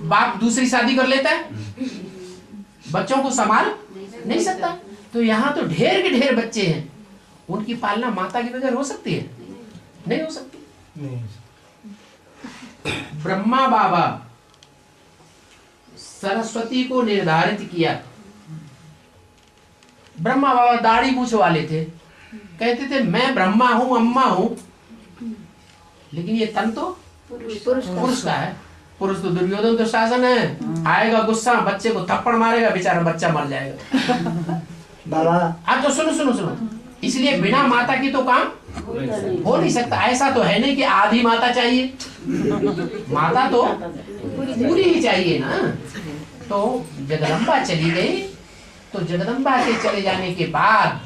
बाप दूसरी शादी कर लेता है, बच्चों को संभाल नहीं सकता। तो यहाँ तो ढेर के ढेर बच्चे हैं, उनकी पालना माता के बगैर हो सकती है? नहीं हो सकती। ब्रह्मा बाबा सरस्वती को निर्धारित किया। ब्रह्मा बाबा दाढ़ी मूछ वाले थे, कहते थे मैं ब्रह्मा हूं, अम्मा हूं, लेकिन ये तन तो पुरुष का है। पुरुष तो दुर्योधन तो शासन है, आएगा गुस्सा, बच्चे को थप्पड़ मारेगा, बेचारा बच्चा मर जाएगा। बाबा अब तो सुनो, इसलिए बिना माता की तो काम हो नहीं सकता। ऐसा तो है नहीं कि आधी माता चाहिए, माता तो पूरी ही चाहिए ना। तो जगदम्बा चली गई, तो जगदम्बा के चले जाने के बाद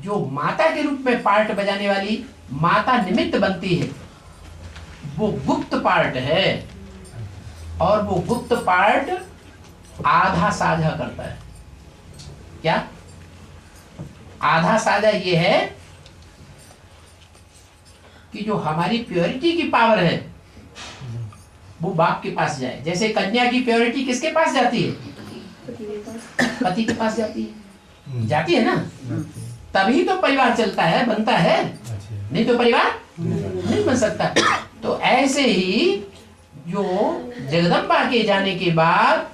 जो माता के रूप में पार्ट बजाने वाली माता निमित्त बनती है, वो गुप्त पार्ट है, और वो गुप्त पार्ट आधा साझा करता है। क्या आधा साझा? ये है कि जो हमारी प्योरिटी की पावर है वो बाप के पास जाए। जैसे कन्या की प्योरिटी किसके पास जाती है? पति के पास जाती है ना, तभी तो परिवार चलता है, बनता है, नहीं तो परिवार नहीं बन सकता। तो ऐसे ही जो जगदम्बा के जाने के बाद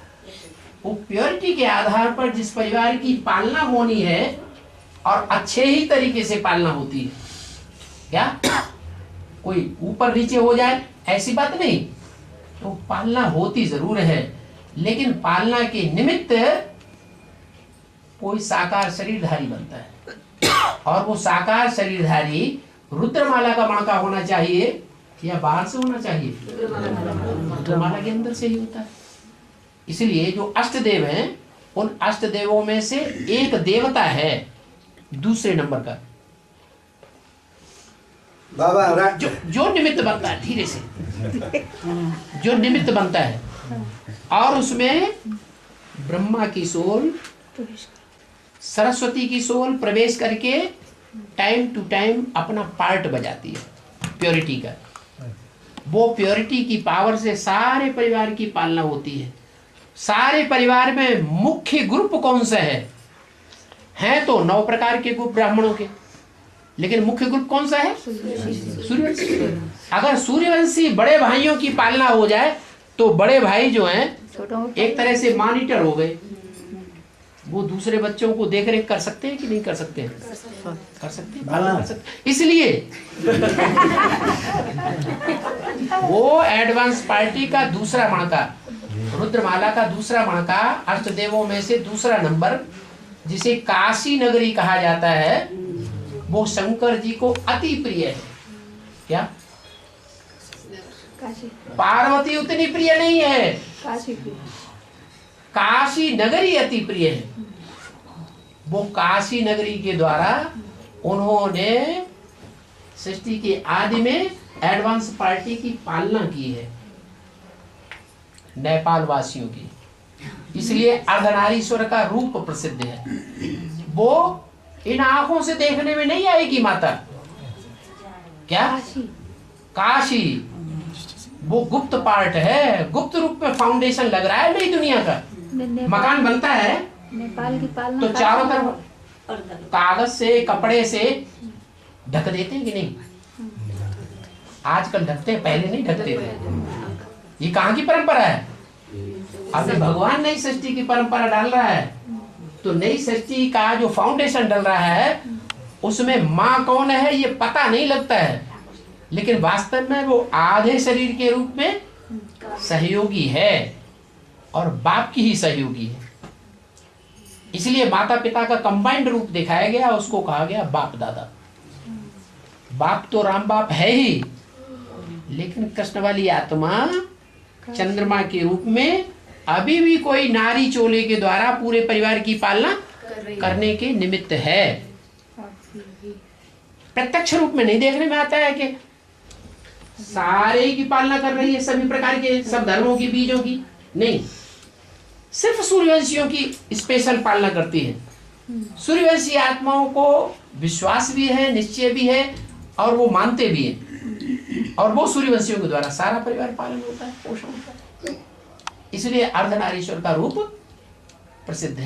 वो प्योरिटी के आधार पर जिस परिवार की पालना होनी है और अच्छे ही तरीके से पालना होती है, क्या कोई ऊपर नीचे हो जाए ऐसी बात नहीं। तो पालना होती जरूर है, लेकिन पालना के निमित्त कोई साकार शरीरधारी बनता है, और वो साकार शरीरधारी रुद्रमाला का मणका होना चाहिए या बाहर से होना चाहिए? रुद्रमाला के अंदर से ही होता है। इसलिए जो अष्टदेव हैं, उन अष्टदेवों में से एक देवता है दूसरे नंबर का, बाबा जो निमित्त बनता है, धीरे से, जो निमित्त बनता है, और उसमें ब्रह्मा की सोल, सरस्वती की सोल प्रवेश करके टाइम टू टाइम अपना पार्ट बजाती है प्योरिटी का। वो प्योरिटी की पावर से सारे परिवार की पालना होती है। सारे परिवार में मुख्य ग्रुप कौन सा है? हैं तो 9 प्रकार के ग्रुप ब्राह्मणों के, लेकिन मुख्य ग्रुप कौन सा है? सूर्यवंशी। अगर सूर्यवंशी बड़े भाइयों की पालना हो जाए तो बड़े भाई जो हैं एक तरह से मॉनिटर हो गए, वो दूसरे बच्चों को देख रेख कर सकते हैं कि नहीं कर सकते हैं? कर सकते हैं, पालना कर सकते हैं। इसलिए वो एडवांस पार्टी का दूसरा मणका, रुद्रमाला का दूसरा मणका, अष्टदेवों में से दूसरा नंबर, जिसे काशी नगरी कहा जाता है, वो शंकर जी को अति प्रिय है। क्या? पार्वती उतनी प्रिय नहीं है, काशी नगरी अति प्रिय है। वो काशी नगरी के द्वारा उन्होंने सृष्टि के आदि में एडवांस पार्टी की पालना की है, नेपाल वासियों की। इसलिए अर्धनारीश्वर का रूप प्रसिद्ध है। वो इन आंखों से देखने में नहीं आएगी माता। क्या? काशी वो गुप्त पार्ट है, गुप्त रूप में फाउंडेशन लग रहा है नई दुनिया का। मकान बनता है नेपाल की पालना तो चारों तरफ कागज से, कपड़े से ढक देते हैं कि नहीं? आजकल ढकते हैं, पहले नहीं ढकते थे। ये कहाँ की परंपरा है? अब भगवान नई सृष्टि की परंपरा डाल रहा है, तो नई सृष्टि का जो फाउंडेशन डल रहा है उसमें माँ कौन है ये पता नहीं लगता है, लेकिन वास्तव में वो आधे शरीर के रूप में सहयोगी है और बाप की ही सहयोगी है। इसलिए माता पिता का कंबाइंड रूप दिखाया गया, उसको कहा गया बाप दादा। बाप तो राम बाप है ही, लेकिन कृष्ण वाली आत्मा चंद्रमा के रूप में अभी भी कोई नारी चोले के द्वारा पूरे परिवार की पालना करने के निमित्त है। प्रत्यक्ष रूप में नहीं देखने में आता है कि सारे की पालना कर रही है, सभी प्रकार के सब धर्मों की, बीजों की नहीं, सिर्फ सूर्यवंशियों की स्पेशल पालना करती है। सूर्यवंशी आत्माओं को विश्वास भी है, निश्चय भी है और वो मानते भी हैं, और वो सूर्यवंशियों के द्वारा सारा परिवार पालन होता है, पोषण होता है। इसलिए अर्धनारीश्वर का रूप प्रसिद्ध है।